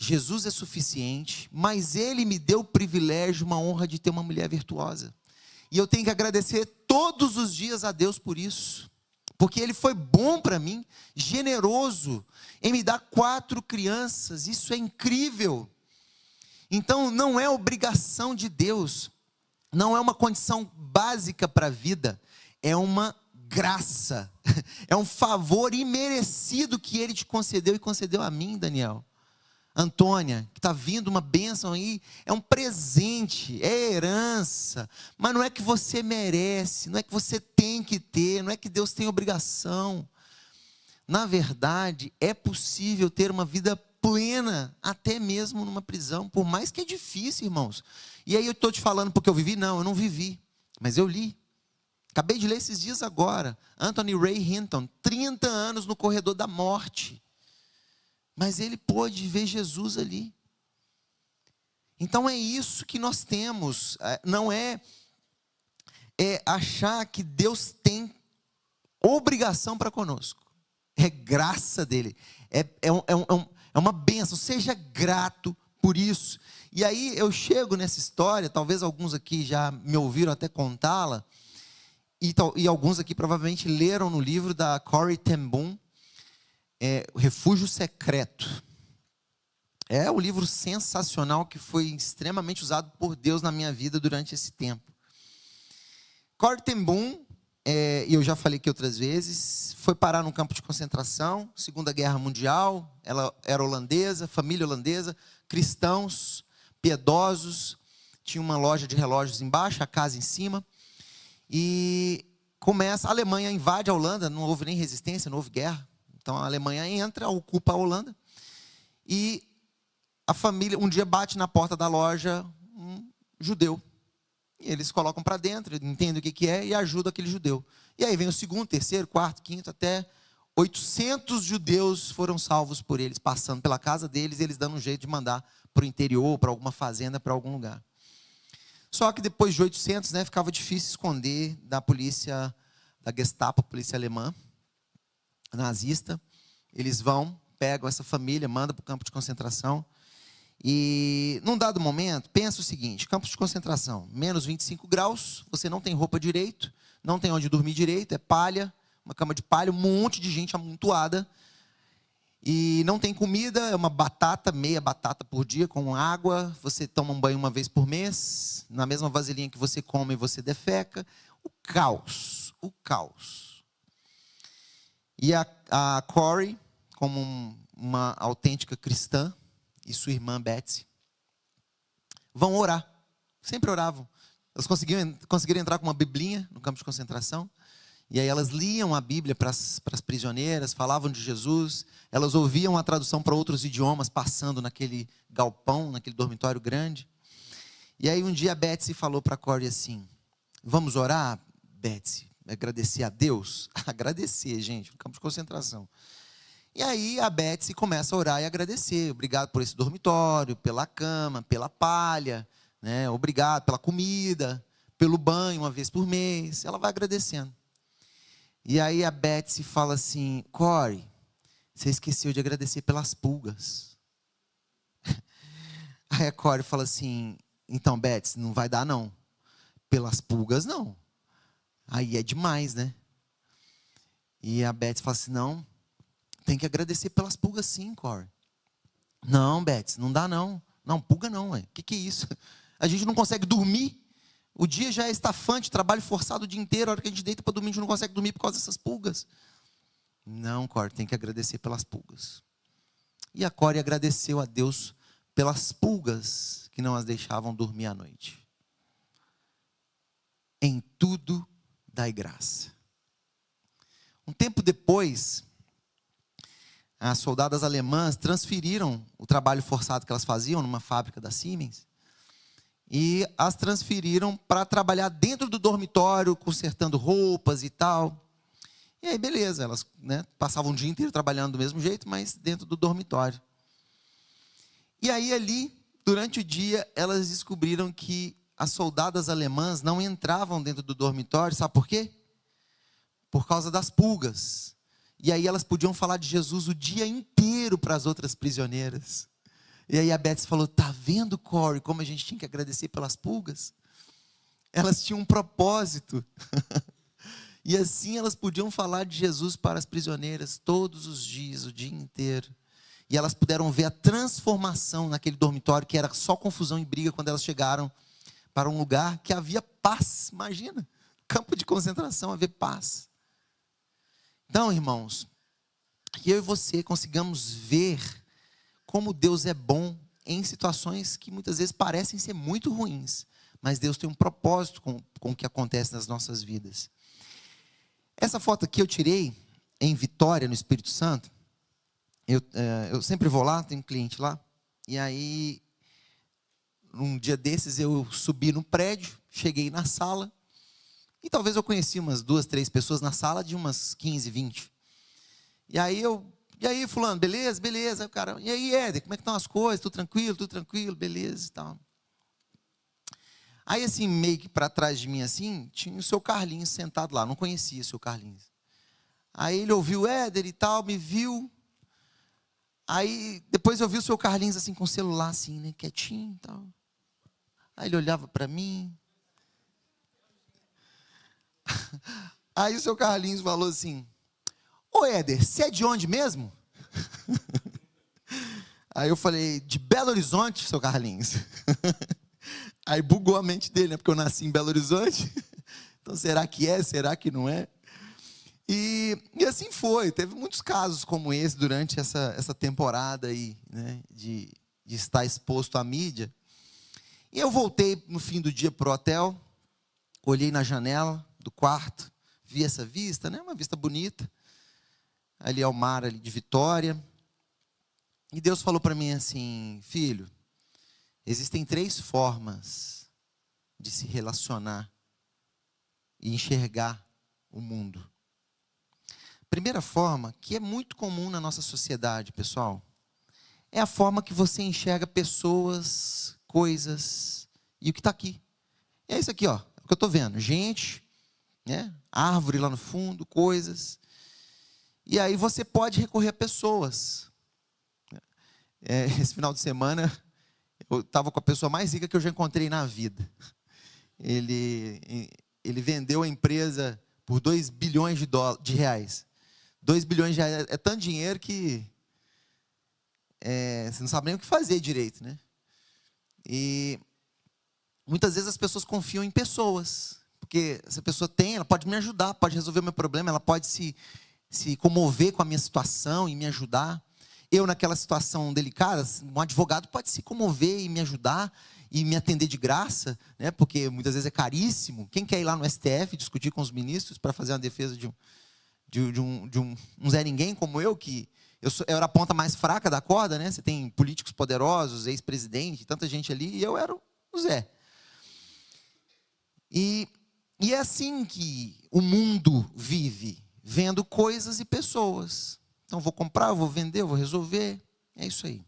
Jesus é suficiente, mas Ele me deu o privilégio, uma honra de ter uma mulher virtuosa. E eu tenho que agradecer todos os dias a Deus por isso. Porque Ele foi bom para mim, generoso, em me dar 4 crianças. Isso é incrível. Então, não é obrigação de Deus. Não é uma condição básica para a vida. É uma graça. É um favor imerecido que Ele te concedeu e concedeu a mim, Daniel. Antônia, que está vindo uma bênção aí, é um presente, é herança, mas não é que você merece, não é que você tem que ter, não é que Deus tem obrigação. Na verdade, é possível ter uma vida plena, até mesmo numa prisão, por mais que é difícil, irmãos. E aí eu estou te falando porque eu vivi? Não, eu não vivi, mas eu li. Acabei de ler esses dias agora, Anthony Ray Hinton, 30 anos no corredor da morte. Mas ele pôde ver Jesus ali. Então é isso que nós temos. Não é achar que Deus tem obrigação para conosco. É graça dele. É uma bênção. Seja grato por isso. E aí eu chego nessa história, talvez alguns aqui já me ouviram até contá-la, e alguns aqui provavelmente leram no livro da Corrie ten Boom, O Refúgio Secreto. É um livro sensacional que foi extremamente usado por Deus na minha vida durante esse tempo. Corrie ten Boom, e eu já falei aqui outras vezes, foi parar num campo de concentração, Segunda Guerra Mundial. Ela era holandesa, família holandesa, cristãos, piedosos, tinha uma loja de relógios embaixo, a casa em cima, e a Alemanha invade a Holanda, não houve nem resistência, não houve guerra. Então a Alemanha entra, ocupa a Holanda, e a família um dia bate na porta da loja um judeu. E eles colocam para dentro, entendem o que é e ajudam aquele judeu. E aí vem o segundo, terceiro, quarto, quinto, até 800 judeus foram salvos por eles, passando pela casa deles, e eles dando um jeito de mandar para o interior, para alguma fazenda, para algum lugar. Só que depois de 800, ficava difícil esconder da polícia, da Gestapo, polícia alemã, nazista. Eles vão, pegam essa família, mandam para o campo de concentração. E, num dado momento, pensa o seguinte: campos de concentração, menos 25 graus, você não tem roupa direito, não tem onde dormir direito, é palha, uma cama de palha, um monte de gente amontoada, e não tem comida, é uma batata, meia batata por dia com água, você toma um banho uma vez por mês, na mesma vasilhinha que você come, você defeca. O caos, o caos. E a Corey, como uma autêntica cristã, e sua irmã Betsy vão orar. Sempre oravam. Elas conseguiram entrar com uma biblinha no campo de concentração. E aí elas liam a Bíblia para as prisioneiras, falavam de Jesus. Elas ouviam a tradução para outros idiomas, passando naquele galpão, naquele dormitório grande. E aí um dia a Betsy falou para a Corey assim: vamos orar, Betsy? Agradecer a Deus? Agradecer, gente, no campo de concentração. E aí a Betsy começa a orar e agradecer. Obrigado por esse dormitório, pela cama, pela palha, obrigado pela comida, pelo banho uma vez por mês. Ela vai agradecendo. E aí a Betsy fala assim: Corey, você esqueceu de agradecer pelas pulgas. Aí a Corey fala assim: então, Betsy, não vai dar não. Pelas pulgas não. Aí é demais, né? E a Betsy fala assim: não, tem que agradecer pelas pulgas sim, Corey. Não, Betsy, não dá não. Não, pulga não, ué. Que é isso? A gente não consegue dormir. O dia já é estafante, trabalho forçado o dia inteiro. A hora que a gente deita para dormir, a gente não consegue dormir por causa dessas pulgas. Não, Corey, tem que agradecer pelas pulgas. E a Corey agradeceu a Deus pelas pulgas que não as deixavam dormir à noite. Em tudo dai graça. Um tempo depois, as soldadas alemãs transferiram o trabalho forçado que elas faziam numa fábrica da Siemens e as transferiram para trabalhar dentro do dormitório, consertando roupas e tal. E aí, beleza, elas passavam o dia inteiro trabalhando do mesmo jeito, mas dentro do dormitório. E aí, ali, durante o dia, elas descobriram que as soldadas alemãs não entravam dentro do dormitório, sabe por quê? Por causa das pulgas. E aí elas podiam falar de Jesus o dia inteiro para as outras prisioneiras. E aí a Betsy falou: tá vendo, Corey, como a gente tinha que agradecer pelas pulgas? Elas tinham um propósito. E assim elas podiam falar de Jesus para as prisioneiras todos os dias, o dia inteiro. E elas puderam ver a transformação naquele dormitório, que era só confusão e briga, quando elas chegaram para um lugar que havia paz. Imagina, campo de concentração, haver paz. Então, irmãos, que eu e você consigamos ver como Deus é bom em situações que muitas vezes parecem ser muito ruins, mas Deus tem um propósito com o que acontece nas nossas vidas. Essa foto aqui eu tirei em Vitória, no Espírito Santo. Eu sempre vou lá, tenho um cliente lá, e aí, um dia desses eu subi no prédio, cheguei na sala, e talvez eu conheci umas 2, 3 pessoas na sala, de umas 15, 20. E aí fulano, beleza? Beleza. Aí o cara, e aí, Éder, como é que estão as coisas? Tudo tranquilo, beleza e tal. Aí assim, meio que para trás de mim assim, tinha o seu Carlinhos sentado lá, não conhecia o seu Carlinhos. Aí ele ouviu o Éder e tal, me viu. Aí depois eu vi o seu Carlinhos assim com o celular assim, quietinho e tal. Aí ele olhava para mim. Aí o seu Carlinhos falou assim: ô Éder, você é de onde mesmo? Aí eu falei: de Belo Horizonte, seu Carlinhos. Aí bugou a mente dele, porque eu nasci em Belo Horizonte. Então será que é, será que não é? E assim foi, teve muitos casos como esse durante essa temporada aí, de estar exposto à mídia. E eu voltei no fim do dia para o hotel, olhei na janela do quarto, vi essa vista, uma vista bonita. ali ao mar ali de Vitória. E Deus falou para mim assim: filho, existem 3 formas de se relacionar e enxergar o mundo. Primeira forma, que é muito comum na nossa sociedade, pessoal, é a forma que você enxerga pessoas, coisas e o que está aqui. É isso aqui, ó, o que eu estou vendo. Gente, né? Árvore lá no fundo, coisas. E aí você pode recorrer a pessoas. Esse final de semana, eu estava com a pessoa mais rica que eu já encontrei na vida. Ele vendeu a empresa por 2 bilhões de reais. 2 bilhões de reais é tanto dinheiro que você não sabe nem o que fazer direito, né? E muitas vezes as pessoas confiam em pessoas, porque essa pessoa ela pode me ajudar, pode resolver o meu problema, ela pode se comover com a minha situação e me ajudar. Eu, naquela situação delicada, um advogado pode se comover e me ajudar e me atender de graça, né? Porque muitas vezes é caríssimo. Quem quer ir lá no STF discutir com os ministros para fazer uma defesa de um Zé Ninguém como eu, que eu era a ponta mais fraca da corda, né? Você tem políticos poderosos, ex-presidente, tanta gente ali, e eu era o Zé. E é assim que o mundo vive, vendo coisas e pessoas. Então, vou comprar, vou vender, vou resolver. É isso aí.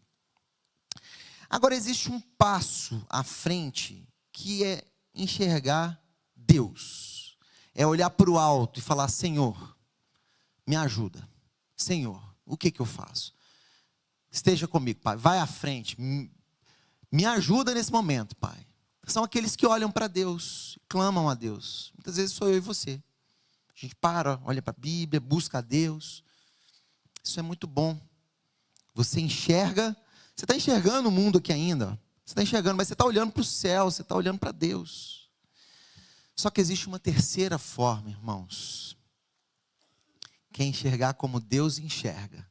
Agora, existe um passo à frente que é enxergar Deus. É olhar para o alto e falar: Senhor, me ajuda. Senhor, o que eu faço? Esteja comigo, Pai. Vai à frente. Me ajuda nesse momento, Pai. São aqueles que olham para Deus, clamam a Deus. Muitas vezes sou eu e você. A gente olha para a Bíblia, busca a Deus. Isso é muito bom. Você enxerga, você está enxergando o mundo aqui ainda. Você está enxergando, mas você está olhando para o céu, você está olhando para Deus. Só que existe uma terceira forma, irmãos. Que é enxergar como Deus enxerga.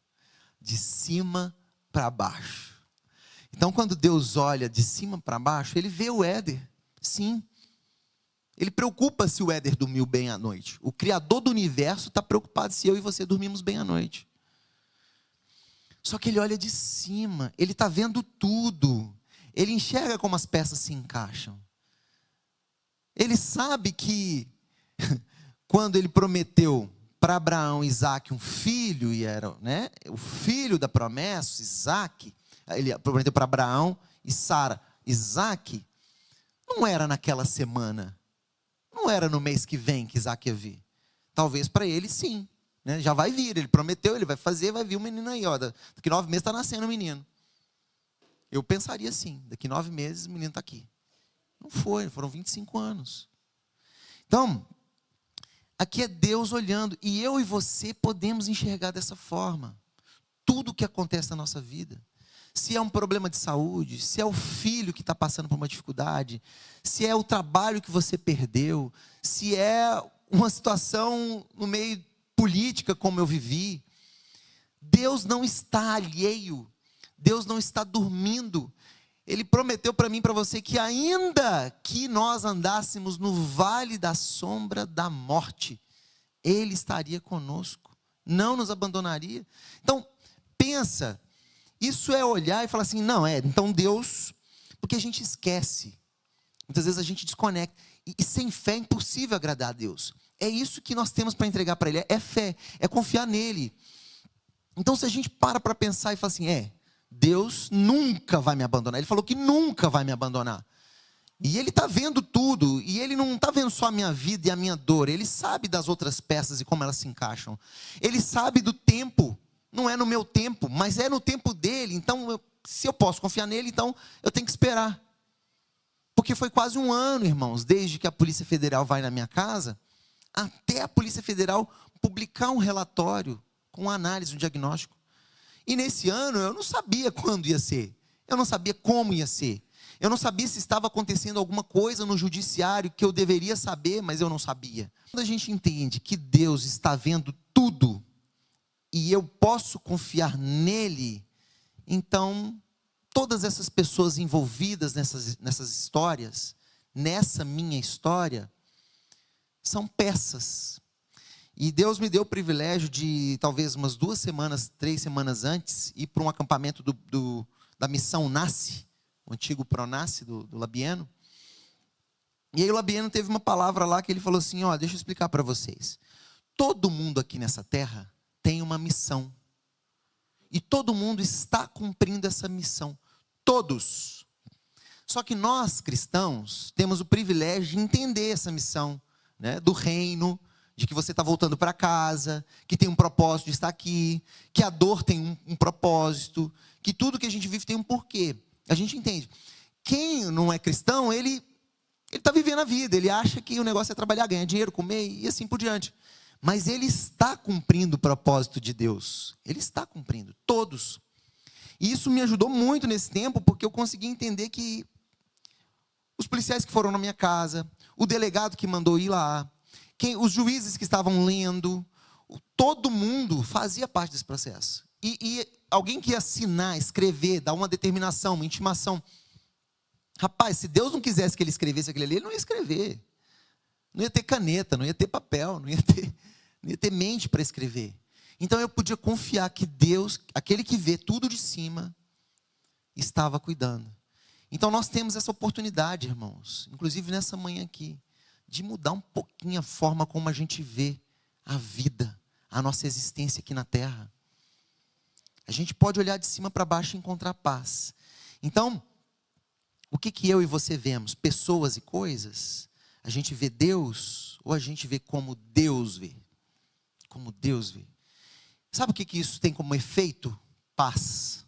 De cima para baixo. Então, quando Deus olha de cima para baixo, Ele vê o Éder. Sim. Ele preocupa se o Éder dormiu bem à noite. O Criador do universo está preocupado se eu e você dormimos bem à noite. Só que Ele olha de cima. Ele está vendo tudo. Ele enxerga como as peças se encaixam. Ele sabe que quando Ele prometeu para Abraão e Isaac um filho, e era, né, o filho da promessa, Isaac, Ele prometeu para Abraão e Sara, Isaac, não era naquela semana, não era no mês que vem que Isaac ia vir. Talvez para ele sim, né? Já vai vir, ele prometeu, ele vai fazer, vai vir um menino aí, ó, daqui 9 meses está nascendo um menino. Eu pensaria assim, daqui 9 meses o menino está aqui. Não foi, foram 25 anos. Então, aqui é Deus olhando, e eu e você podemos enxergar dessa forma. Tudo o que acontece na nossa vida. Se é um problema de saúde, se é o filho que está passando por uma dificuldade, se é o trabalho que você perdeu, se é uma situação no meio política como eu vivi, Deus não está alheio, Deus não está dormindo. Ele prometeu para mim e para você que ainda que nós andássemos no vale da sombra da morte, Ele estaria conosco, não nos abandonaria. Então, pensa, isso é olhar e falar assim, não, então Deus, porque a gente esquece, muitas vezes a gente desconecta, e sem fé é impossível agradar a Deus. É isso que nós temos para entregar para Ele, é fé, é confiar nele. Então, se a gente para pensar e fala assim, Deus nunca vai me abandonar. Ele falou que nunca vai me abandonar. E Ele está vendo tudo. E Ele não está vendo só a minha vida e a minha dor. Ele sabe das outras peças e como elas se encaixam. Ele sabe do tempo. Não é no meu tempo, mas é no tempo dEle. Então, se eu posso confiar nele, então eu tenho que esperar. Porque foi quase 1 ano, irmãos, desde que a Polícia Federal vai na minha casa, até a Polícia Federal publicar um relatório com análise, um diagnóstico. E nesse ano eu não sabia quando ia ser, eu não sabia como ia ser, eu não sabia se estava acontecendo alguma coisa no judiciário que eu deveria saber, mas eu não sabia. Quando a gente entende que Deus está vendo tudo e eu posso confiar nele, então todas essas pessoas envolvidas nessas histórias, nessa minha história, são peças. E Deus me deu o privilégio de, talvez umas 2 semanas, 3 semanas antes, ir para um acampamento da missão Nasce, o antigo Pronasce do Labieno. E aí o Labieno teve uma palavra lá que ele falou assim, ó, deixa eu explicar para vocês. Todo mundo aqui nessa terra tem uma missão. E todo mundo está cumprindo essa missão. Todos. Só que nós, cristãos, temos o privilégio de entender essa missão, né, do reino, de que você está voltando para casa, que tem um propósito de estar aqui, que a dor tem um propósito, que tudo que a gente vive tem um porquê. A gente entende. Quem não é cristão, ele está vivendo a vida, ele acha que o negócio é trabalhar, ganhar dinheiro, comer e assim por diante. Mas ele está cumprindo o propósito de Deus. Ele está cumprindo, todos. E isso me ajudou muito nesse tempo, porque eu consegui entender que os policiais que foram na minha casa, o delegado que mandou ir lá, os juízes que estavam lendo, todo mundo fazia parte desse processo. E alguém que ia assinar, escrever, dar uma determinação, uma intimação. Rapaz, se Deus não quisesse que ele escrevesse aquilo ali, ele não ia escrever. Não ia ter caneta, não ia ter papel, não ia ter mente para escrever. Então eu podia confiar que Deus, aquele que vê tudo de cima, estava cuidando. Então nós temos essa oportunidade, irmãos, inclusive nessa manhã aqui, de mudar um pouquinho a forma como a gente vê a vida, a nossa existência aqui na terra. A gente pode olhar de cima para baixo e encontrar paz. Então, o que eu e você vemos? Pessoas e coisas? A gente vê Deus ou a gente vê como Deus vê? Como Deus vê. Sabe o que isso tem como efeito? Paz.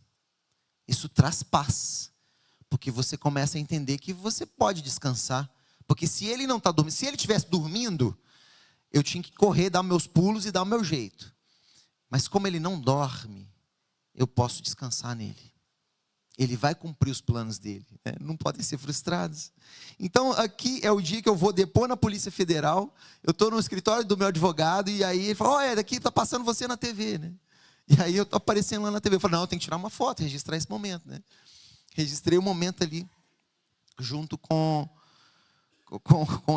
Isso traz paz. Porque você começa a entender que você pode descansar. Porque se ele não está dormindo, se ele estivesse dormindo, eu tinha que correr, dar meus pulos e dar o meu jeito. Mas como ele não dorme, eu posso descansar nele. Ele vai cumprir os planos dele, né? Não podem ser frustrados. Então aqui é o dia que eu vou depor na Polícia Federal. Eu estou no escritório do meu advogado e aí ele fala, olha, daqui está passando você na TV, né? E aí eu estou aparecendo lá na TV. Eu falo, não, eu tenho que tirar uma foto, registrar esse momento, né? Registrei o momento ali, junto com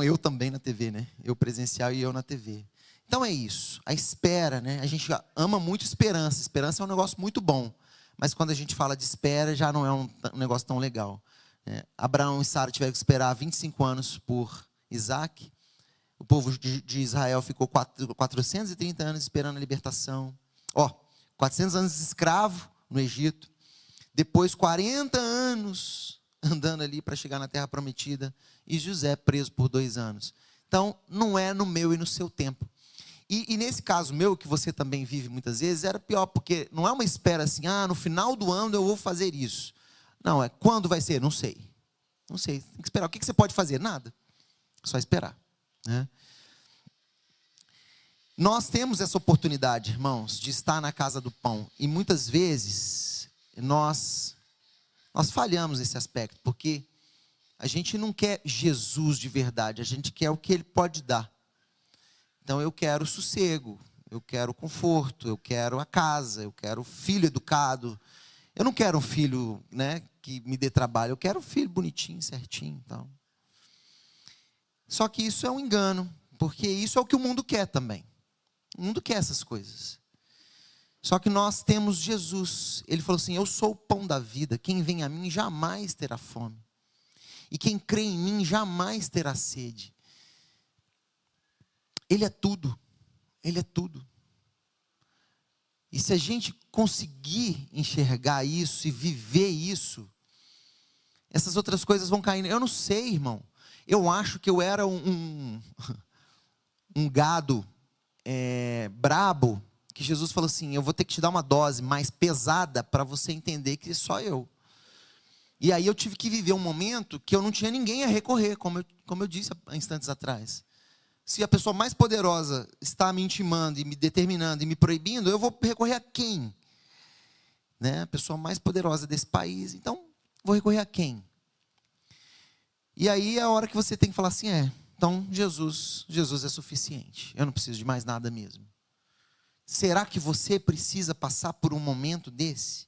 eu também na TV, né? Eu presencial e eu na TV. Então é isso, a espera, né? A gente ama muito esperança. Esperança é um negócio muito bom. Mas quando a gente fala de espera, já não é um negócio tão legal. Abraão e Sara tiveram que esperar 25 anos por Isaac. O povo de Israel ficou 430 anos esperando a libertação. 400 anos de escravo no Egito. Depois 40 anos andando ali para chegar na terra prometida. E José preso por 2 anos. Então, não é no meu e no seu tempo. E nesse caso meu, que você também vive muitas vezes, era pior, porque não é uma espera assim, no final do ano eu vou fazer isso. Não, é quando vai ser? Não sei. Não sei, tem que esperar. O que você pode fazer? Nada. Só esperar, né? Nós temos essa oportunidade, irmãos, de estar na casa do pão. E muitas vezes, nós falhamos nesse aspecto, porque a gente não quer Jesus de verdade, a gente quer o que Ele pode dar. Então eu quero sossego, eu quero conforto, eu quero a casa, eu quero filho educado. Eu não quero um filho, né, que me dê trabalho, eu quero um filho bonitinho, certinho, tal. Só que isso é um engano, porque isso é o que o mundo quer também. O mundo quer essas coisas. Só que nós temos Jesus. Ele falou assim, eu sou o pão da vida, quem vem a mim jamais terá fome. E quem crê em mim jamais terá sede. Ele é tudo. Ele é tudo. E se a gente conseguir enxergar isso e viver isso, essas outras coisas vão caindo. Eu não sei, irmão. Eu acho que eu era um gado brabo, que Jesus falou assim, eu vou ter que te dar uma dose mais pesada para você entender que só eu. E aí eu tive que viver um momento que eu não tinha ninguém a recorrer, como eu disse há instantes atrás. Se a pessoa mais poderosa está me intimando e me determinando e me proibindo, eu vou recorrer a quem? Né? A pessoa mais poderosa desse país. Então, vou recorrer a quem? E aí é a hora que você tem que falar assim, então Jesus é suficiente. Eu não preciso de mais nada mesmo. Será que você precisa passar por um momento desse?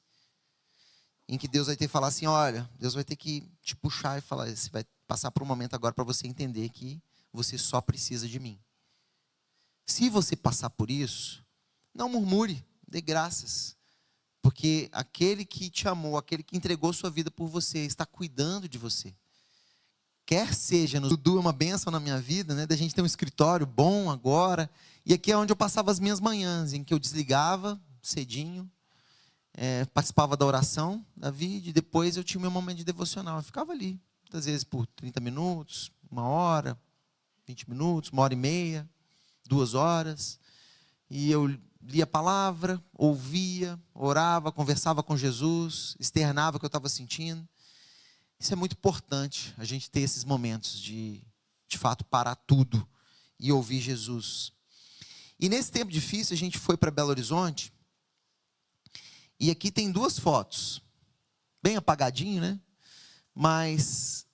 Em que Deus vai ter que falar assim, olha, Deus vai ter que te puxar e falar, você vai passar por um momento agora para você entender que você só precisa de mim. se você passar por isso, não murmure, dê graças. Porque aquele que te amou, aquele que entregou sua vida por você, está cuidando de você. Quer seja, no Dudu é uma bênção na minha vida, né? Da gente ter um escritório bom agora. E aqui é onde eu passava as minhas manhãs, em que eu desligava cedinho, participava da oração da vida, e depois eu tinha o meu momento de devocional. Eu ficava ali, muitas vezes por 30 minutos, 1 hora, 20 minutos, 1 hora e meia, 2 horas. E eu lia a palavra, ouvia, orava, conversava com Jesus, externava o que eu estava sentindo. Isso é muito importante, a gente ter esses momentos de fato, parar tudo e ouvir Jesus. E nesse tempo difícil, a gente foi para Belo Horizonte, e aqui tem 2 fotos, bem apagadinho, né? Mas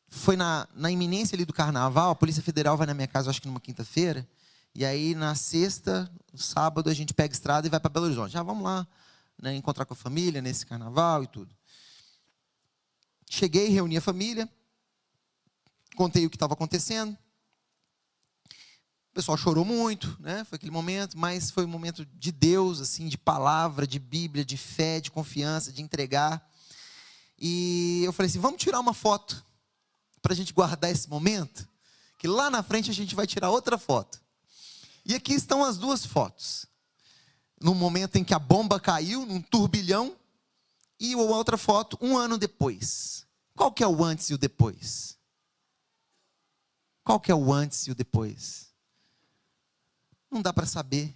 foi na iminência ali do carnaval, a Polícia Federal vai na minha casa, acho que numa quinta-feira, e aí na sexta, sábado, a gente pega a estrada e vai para Belo Horizonte. Já vamos lá, né, encontrar com a família nesse carnaval e tudo. Cheguei, reuni a família, contei o que estava acontecendo. O pessoal chorou muito, né? Foi aquele momento, mas foi um momento de Deus, assim, de palavra, de Bíblia, de fé, de confiança, de entregar. E eu falei assim, vamos tirar uma foto para a gente guardar esse momento, que lá na frente a gente vai tirar outra foto. E aqui estão as 2 fotos. No momento em que a bomba caiu, num turbilhão, e a outra foto, 1 ano depois. Qual que é o antes e o depois? Qual que é o antes e o depois? Não dá para saber,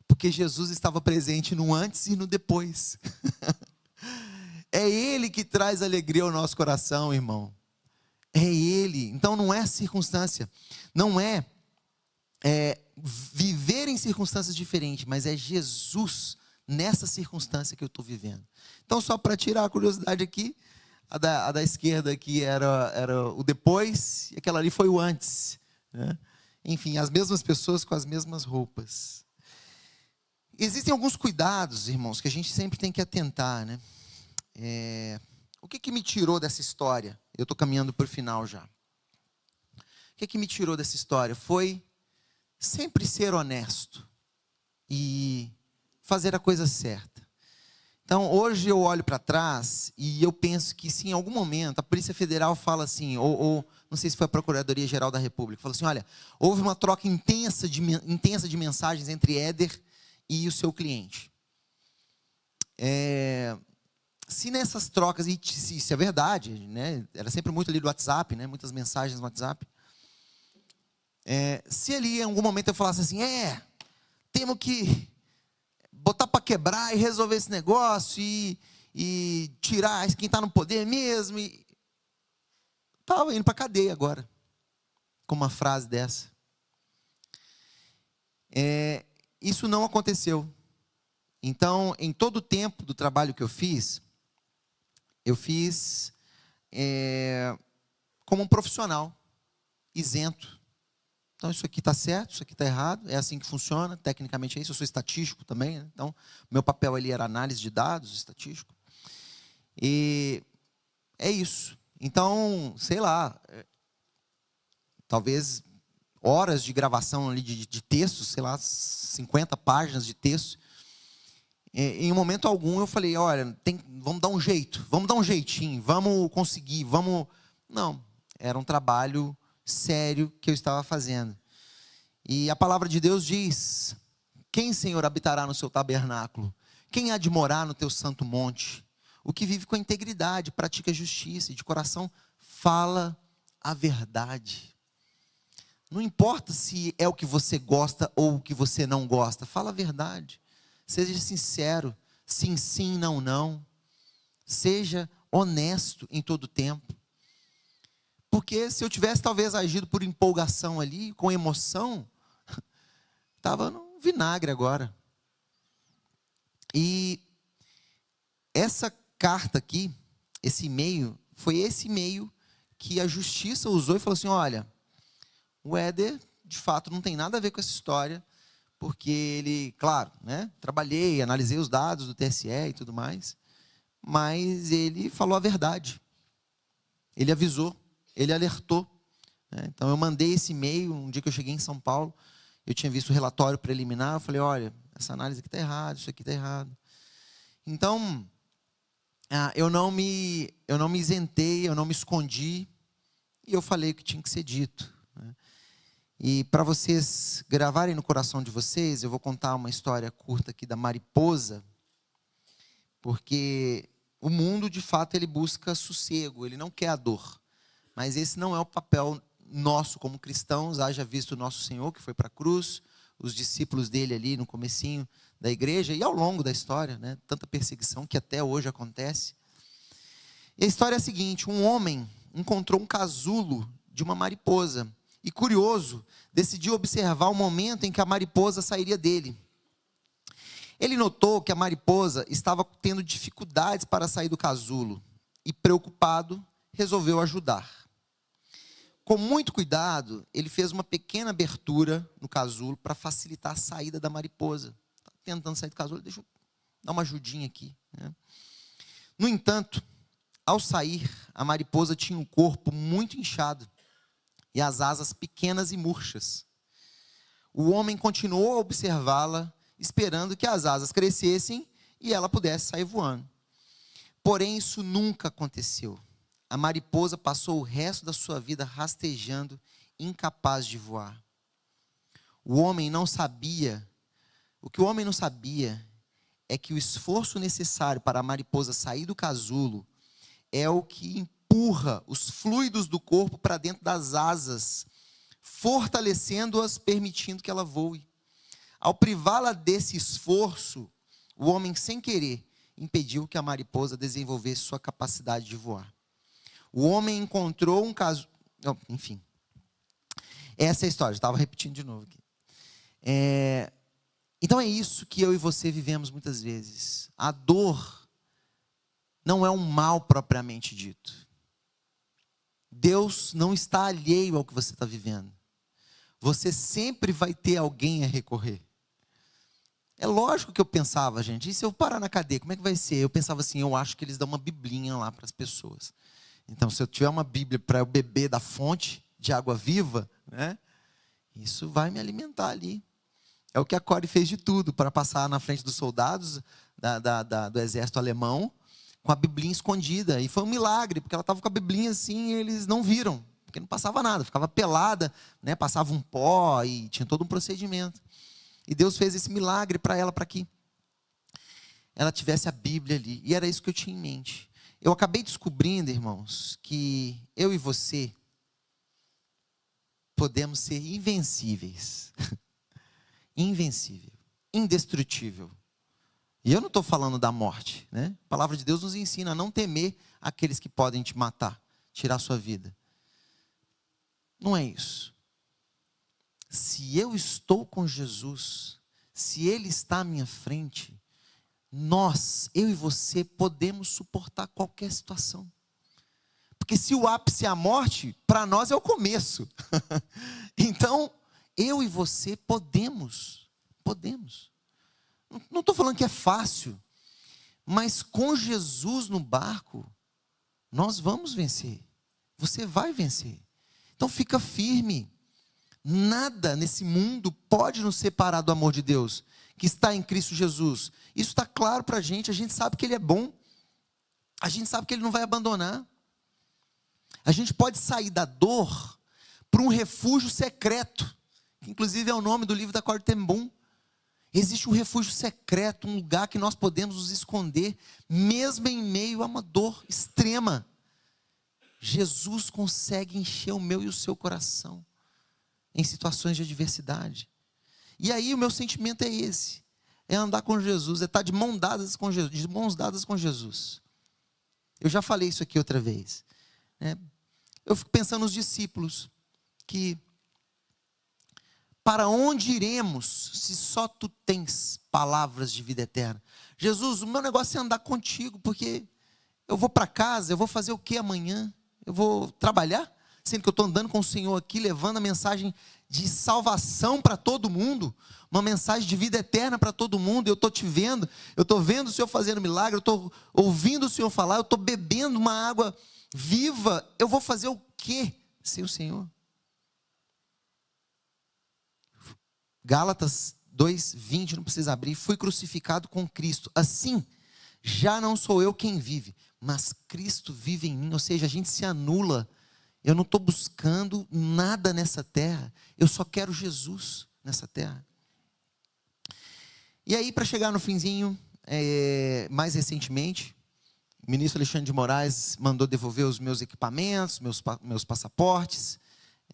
porque Jesus estava presente no antes e no depois. É Ele que traz alegria ao nosso coração, irmão. É Ele. Então não é circunstância, não é viver em circunstâncias diferentes, mas é Jesus nessa circunstância que eu estou vivendo. Então, só para tirar a curiosidade aqui, a da esquerda aqui era o depois, e aquela ali foi o antes, né? Enfim, as mesmas pessoas com as mesmas roupas. Existem alguns cuidados, irmãos, que a gente sempre tem que atentar, né? O que me tirou dessa história? Eu estou caminhando para o final já. O que me tirou dessa história? Foi sempre ser honesto e fazer a coisa certa. Então, hoje eu olho para trás e eu penso que se em algum momento a Polícia Federal fala assim, ou não sei se foi a Procuradoria-Geral da República, fala assim, olha, houve uma troca intensa de mensagens entre Éder e o seu cliente. Se nessas trocas, e se isso é verdade, né, era sempre muito ali do WhatsApp, né, muitas mensagens no WhatsApp, se ali em algum momento eu falasse assim, temos que botar para quebrar e resolver esse negócio e tirar quem está no poder mesmo, estava indo para a cadeia agora, com uma frase dessa. Isso não aconteceu. Então, em todo o tempo do trabalho que eu fiz como um profissional, isento. Então, isso aqui está certo, isso aqui está errado, é assim que funciona, tecnicamente é isso, eu sou estatístico também, né? Então, meu papel ali era análise de dados, estatístico. E é isso. Então, sei lá, talvez horas de gravação ali de textos, sei lá, 50 páginas de texto. Em um momento algum eu falei, olha, vamos dar um jeito, vamos dar um jeitinho, vamos conseguir, vamos... Não, era um trabalho sério que eu estava fazendo. E a palavra de Deus diz, quem, Senhor, habitará no seu tabernáculo? Quem há de morar no teu santo monte? O que vive com integridade, pratica justiça e de coração fala a verdade. Não importa se é o que você gosta ou o que você não gosta, fala a verdade. Seja sincero, sim, sim, não, não. Seja honesto em todo o tempo. Porque se eu tivesse talvez agido por empolgação ali, com emoção, estava no vinagre agora. E essa carta aqui, esse e-mail, foi esse e-mail que a justiça usou e falou assim, olha, o Éder, de fato, não tem nada a ver com essa história, porque ele, claro, né, trabalhei, analisei os dados do TSE e tudo mais, mas ele falou a verdade. Ele avisou, ele alertou. Né? Então, eu mandei esse e-mail um dia que eu cheguei em São Paulo, Eu tinha visto o relatório preliminar, eu falei, olha, essa análise aqui está errada, isso aqui está errado. Então, eu não me isentei, eu não me escondi, e eu falei o que tinha que ser dito, né? E para vocês gravarem no coração de vocês, eu vou contar uma história curta aqui da mariposa, porque o mundo, de fato, ele busca sossego, ele não quer a dor. Mas esse não é o papel nosso como cristãos. Haja visto o nosso Senhor, que foi para a cruz, os discípulos dele ali no comecinho da igreja, e ao longo da história, né? Tanta perseguição que até hoje acontece. E a história é a seguinte: um homem encontrou um casulo de uma mariposa, e curioso, decidiu observar o momento em que a mariposa sairia dele. Ele notou que a mariposa estava tendo dificuldades para sair do casulo e, preocupado, resolveu ajudar. Com muito cuidado, ele fez uma pequena abertura no casulo para facilitar a saída da mariposa. Está tentando sair do casulo, deixa eu dar uma ajudinha aqui, né? No entanto, ao sair, a mariposa tinha um corpo muito inchado e as asas pequenas e murchas. O homem continuou a observá-la, esperando que as asas crescessem e ela pudesse sair voando. Porém, isso nunca aconteceu. A mariposa passou o resto da sua vida rastejando, incapaz de voar. O que o homem não sabia é que o esforço necessário para a mariposa sair do casulo é o que empurra os fluidos do corpo para dentro das asas, fortalecendo-as, permitindo que ela voe. Ao privá-la desse esforço, o homem, sem querer, impediu que a mariposa desenvolvesse sua capacidade de voar. O homem encontrou um caso... Enfim, essa é a história, estava repetindo de novo aqui. Então é isso que eu e você vivemos muitas vezes. A dor não é um mal propriamente dito. Deus não está alheio ao que você está vivendo. Você sempre vai ter alguém a recorrer. É lógico que eu pensava, gente, e se eu parar na cadeia, como é que vai ser? Eu pensava assim, eu acho que eles dão uma biblinha lá para as pessoas. Então, se eu tiver uma Bíblia para eu beber da fonte de água viva, né, isso vai me alimentar ali. É o que a Cori fez de tudo para passar na frente dos soldados do exército alemão com a biblinha escondida. E foi um milagre, porque ela estava com a biblinha assim e eles não viram, porque não passava nada, ficava pelada, né, passava um pó e tinha todo um procedimento. E Deus fez esse milagre para ela, para que ela tivesse a Bíblia ali. E era isso que eu tinha em mente. Eu acabei descobrindo, irmãos, que eu e você podemos ser invencíveis. Invencível, indestrutível. E eu não estou falando da morte, né? A palavra de Deus nos ensina a não temer aqueles que podem te matar, tirar a sua vida. Não é isso. Se eu estou com Jesus, se Ele está à minha frente, eu e você, podemos suportar qualquer situação. Porque se o ápice é a morte, para nós é o começo. Então, eu e você podemos. Não estou falando que é fácil, mas com Jesus no barco, nós vamos vencer. Você vai vencer. Então fica firme. Nada nesse mundo pode nos separar do amor de Deus, que está em Cristo Jesus. Isso está claro para a gente sabe que Ele é bom, a gente sabe que Ele não vai abandonar. A gente pode sair da dor para um refúgio secreto, que inclusive é o nome do livro da Corrie ten Boom. Existe um refúgio secreto, um lugar que nós podemos nos esconder, mesmo em meio a uma dor extrema. Jesus consegue encher o meu e o seu coração em situações de adversidade. E aí o meu sentimento é esse: é andar com Jesus, é estar de mãos dadas com Jesus, Eu já falei isso aqui outra vez, né? Eu fico pensando nos discípulos, que para onde iremos se só tu tens palavras de vida eterna? Jesus, o meu negócio é andar contigo, porque eu vou para casa, eu vou fazer o que amanhã? Eu vou trabalhar? Sendo que eu estou andando com o Senhor aqui, levando a mensagem de salvação para todo mundo, uma mensagem de vida eterna para todo mundo. Eu estou te vendo, eu estou vendo o Senhor fazendo milagre, eu estou ouvindo o Senhor falar, eu estou bebendo uma água viva. Eu vou fazer o quê sem o Senhor? Gálatas 2:20, não precisa abrir. Fui crucificado com Cristo. Assim, já não sou eu quem vive, mas Cristo vive em mim. Ou seja, a gente se anula. Eu não estou buscando nada nessa terra. Eu só quero Jesus nessa terra. E aí, para chegar no finzinho, mais recentemente, o ministro Alexandre de Moraes mandou devolver os meus equipamentos, meus passaportes,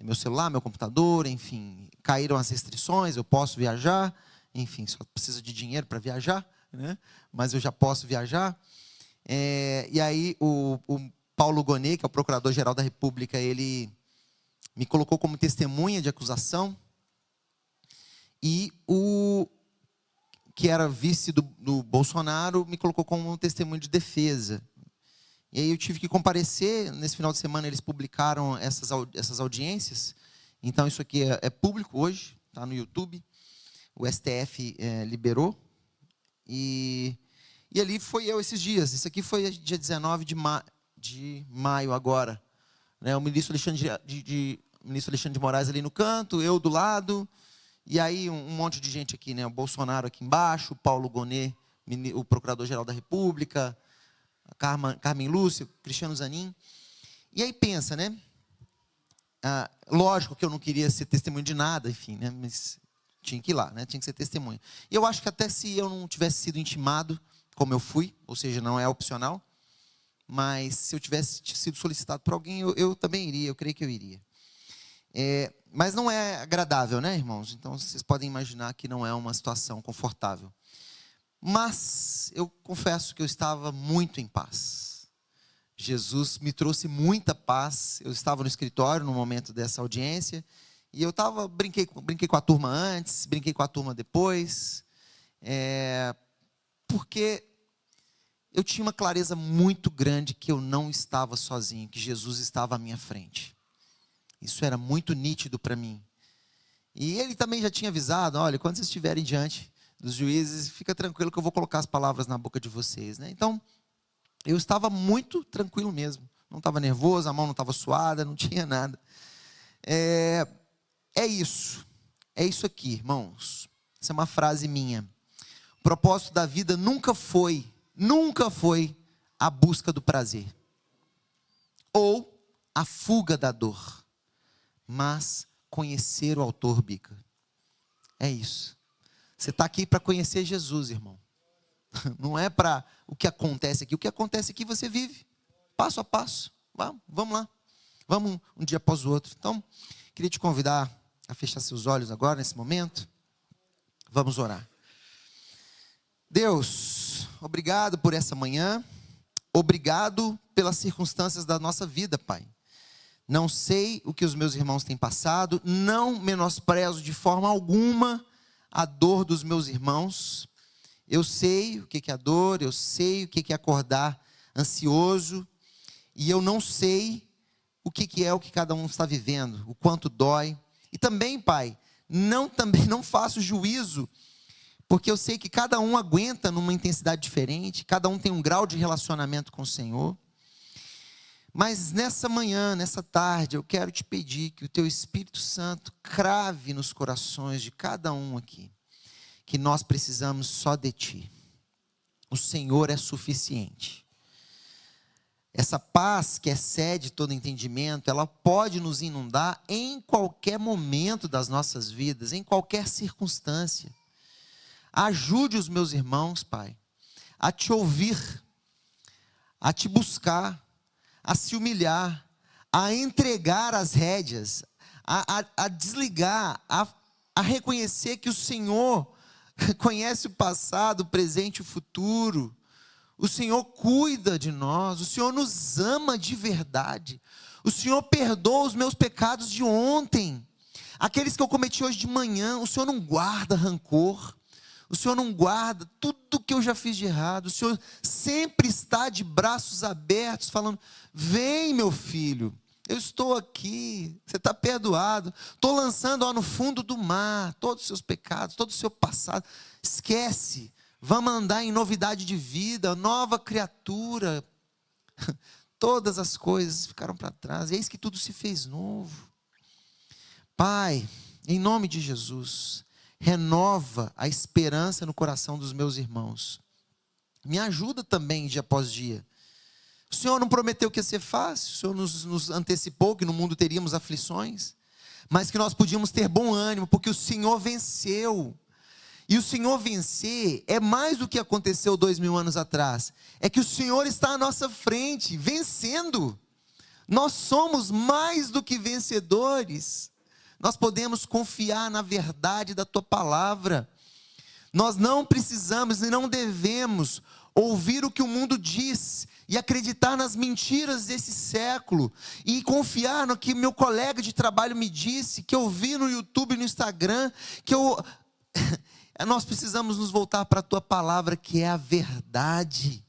meu celular, meu computador, enfim. Caíram as restrições, eu posso viajar, enfim, só preciso de dinheiro para viajar, né? Mas eu já posso viajar. E aí o Paulo Gonet, que é o Procurador-Geral da República, ele me colocou como testemunha de acusação, e o que era vice do Bolsonaro me colocou como testemunho de defesa. E aí eu tive que comparecer. Nesse final de semana eles publicaram essas audiências. Então isso aqui é público hoje, está no YouTube. O STF liberou. E ali foi eu esses dias. Isso aqui foi dia 19 de maio agora. Né? O ministro Alexandre de Moraes ali no canto, eu do lado. E aí um monte de gente aqui, né? O Bolsonaro aqui embaixo, o Paulo Gonet, o Procurador-Geral da República, a Carmen Lúcia, Cristiano Zanin. E aí pensa, né? Lógico que eu não queria ser testemunho de nada, enfim, né? Mas tinha que ir lá, né? Tinha que ser testemunha. E eu acho que até se eu não tivesse sido intimado, como eu fui, ou seja, não é opcional, mas se eu tivesse sido solicitado por alguém, eu também iria, eu creio que eu iria. Mas não é agradável, né, irmãos? Então, vocês podem imaginar que não é uma situação confortável. Mas, eu confesso que eu estava muito em paz. Jesus me trouxe muita paz. Eu estava no escritório no momento dessa audiência, e eu brinquei com a turma antes, brinquei com a turma depois, porque eu tinha uma clareza muito grande que eu não estava sozinho, que Jesus estava à minha frente. Isso era muito nítido para mim. E ele também já tinha avisado: olha, quando vocês estiverem diante dos juízes, fica tranquilo que eu vou colocar as palavras na boca de vocês, né? Então, eu estava muito tranquilo mesmo. Não estava nervoso, a mão não estava suada, não tinha nada. Isso. É isso aqui, irmãos. Essa é uma frase minha. O propósito da vida nunca foi a busca do prazer ou a fuga da dor, mas conhecer o autor, Bica. É isso. Você está aqui para conhecer Jesus, irmão. Não é para o que acontece aqui. O que acontece aqui você vive, passo a passo. Vamos lá. Vamos um dia após o outro. Então, queria te convidar a fechar seus olhos agora, nesse momento. Vamos orar. Deus, obrigado por essa manhã. Obrigado pelas circunstâncias da nossa vida, Pai. Não sei o que os meus irmãos têm passado, não menosprezo de forma alguma a dor dos meus irmãos. Eu sei o que é a dor, eu sei o que é acordar ansioso, e eu não sei o que é o que cada um está vivendo, o quanto dói. E também, Pai, também não faço juízo, porque eu sei que cada um aguenta numa intensidade diferente, cada um tem um grau de relacionamento com o Senhor. Mas nessa manhã, nessa tarde, eu quero te pedir que o Teu Espírito Santo crave nos corações de cada um aqui, que nós precisamos só de Ti. O Senhor é suficiente. Essa paz que excede todo entendimento, ela pode nos inundar em qualquer momento das nossas vidas, em qualquer circunstância. Ajude os meus irmãos, Pai, a Te ouvir, a Te buscar, a se humilhar, a entregar as rédeas, a desligar, a reconhecer que o Senhor conhece o passado, o presente e o futuro. O Senhor cuida de nós, o Senhor nos ama de verdade. O Senhor perdoa os meus pecados de ontem, aqueles que eu cometi hoje de manhã. O Senhor não guarda rancor, o Senhor não guarda tudo que eu já fiz de errado. O Senhor sempre está de braços abertos, falando: vem, meu filho, eu estou aqui, você está perdoado. Estou lançando no fundo do mar todos os seus pecados, todo o seu passado. Esquece, vamos andar em novidade de vida, nova criatura. Todas as coisas ficaram para trás, eis que tudo se fez novo. Pai, em nome de Jesus, renova a esperança no coração dos meus irmãos. Me ajuda também dia após dia. O Senhor não prometeu que ia ser fácil, o Senhor nos antecipou que no mundo teríamos aflições, mas que nós podíamos ter bom ânimo, porque o Senhor venceu. E o Senhor vencer é mais do que aconteceu 2000 anos atrás, é que o Senhor está à nossa frente, vencendo. Nós somos mais do que vencedores, nós podemos confiar na verdade da Tua palavra. Nós não precisamos e não devemos ouvir o que o mundo diz e acreditar nas mentiras desse século e confiar no que meu colega de trabalho me disse, que eu vi no YouTube e no Instagram, nós precisamos nos voltar para a Tua palavra, que é a verdade.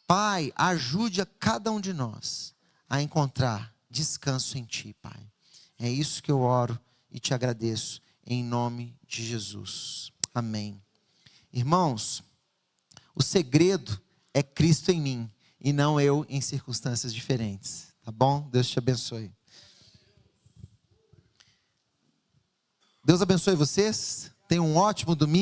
Pai, ajude a cada um de nós a encontrar descanso em Ti, Pai. É isso que eu oro e te agradeço, em nome de Jesus. Amém. Irmãos, o segredo é Cristo em mim e não eu em circunstâncias diferentes. Tá bom? Deus te abençoe. Deus abençoe vocês. Tenham um ótimo domingo.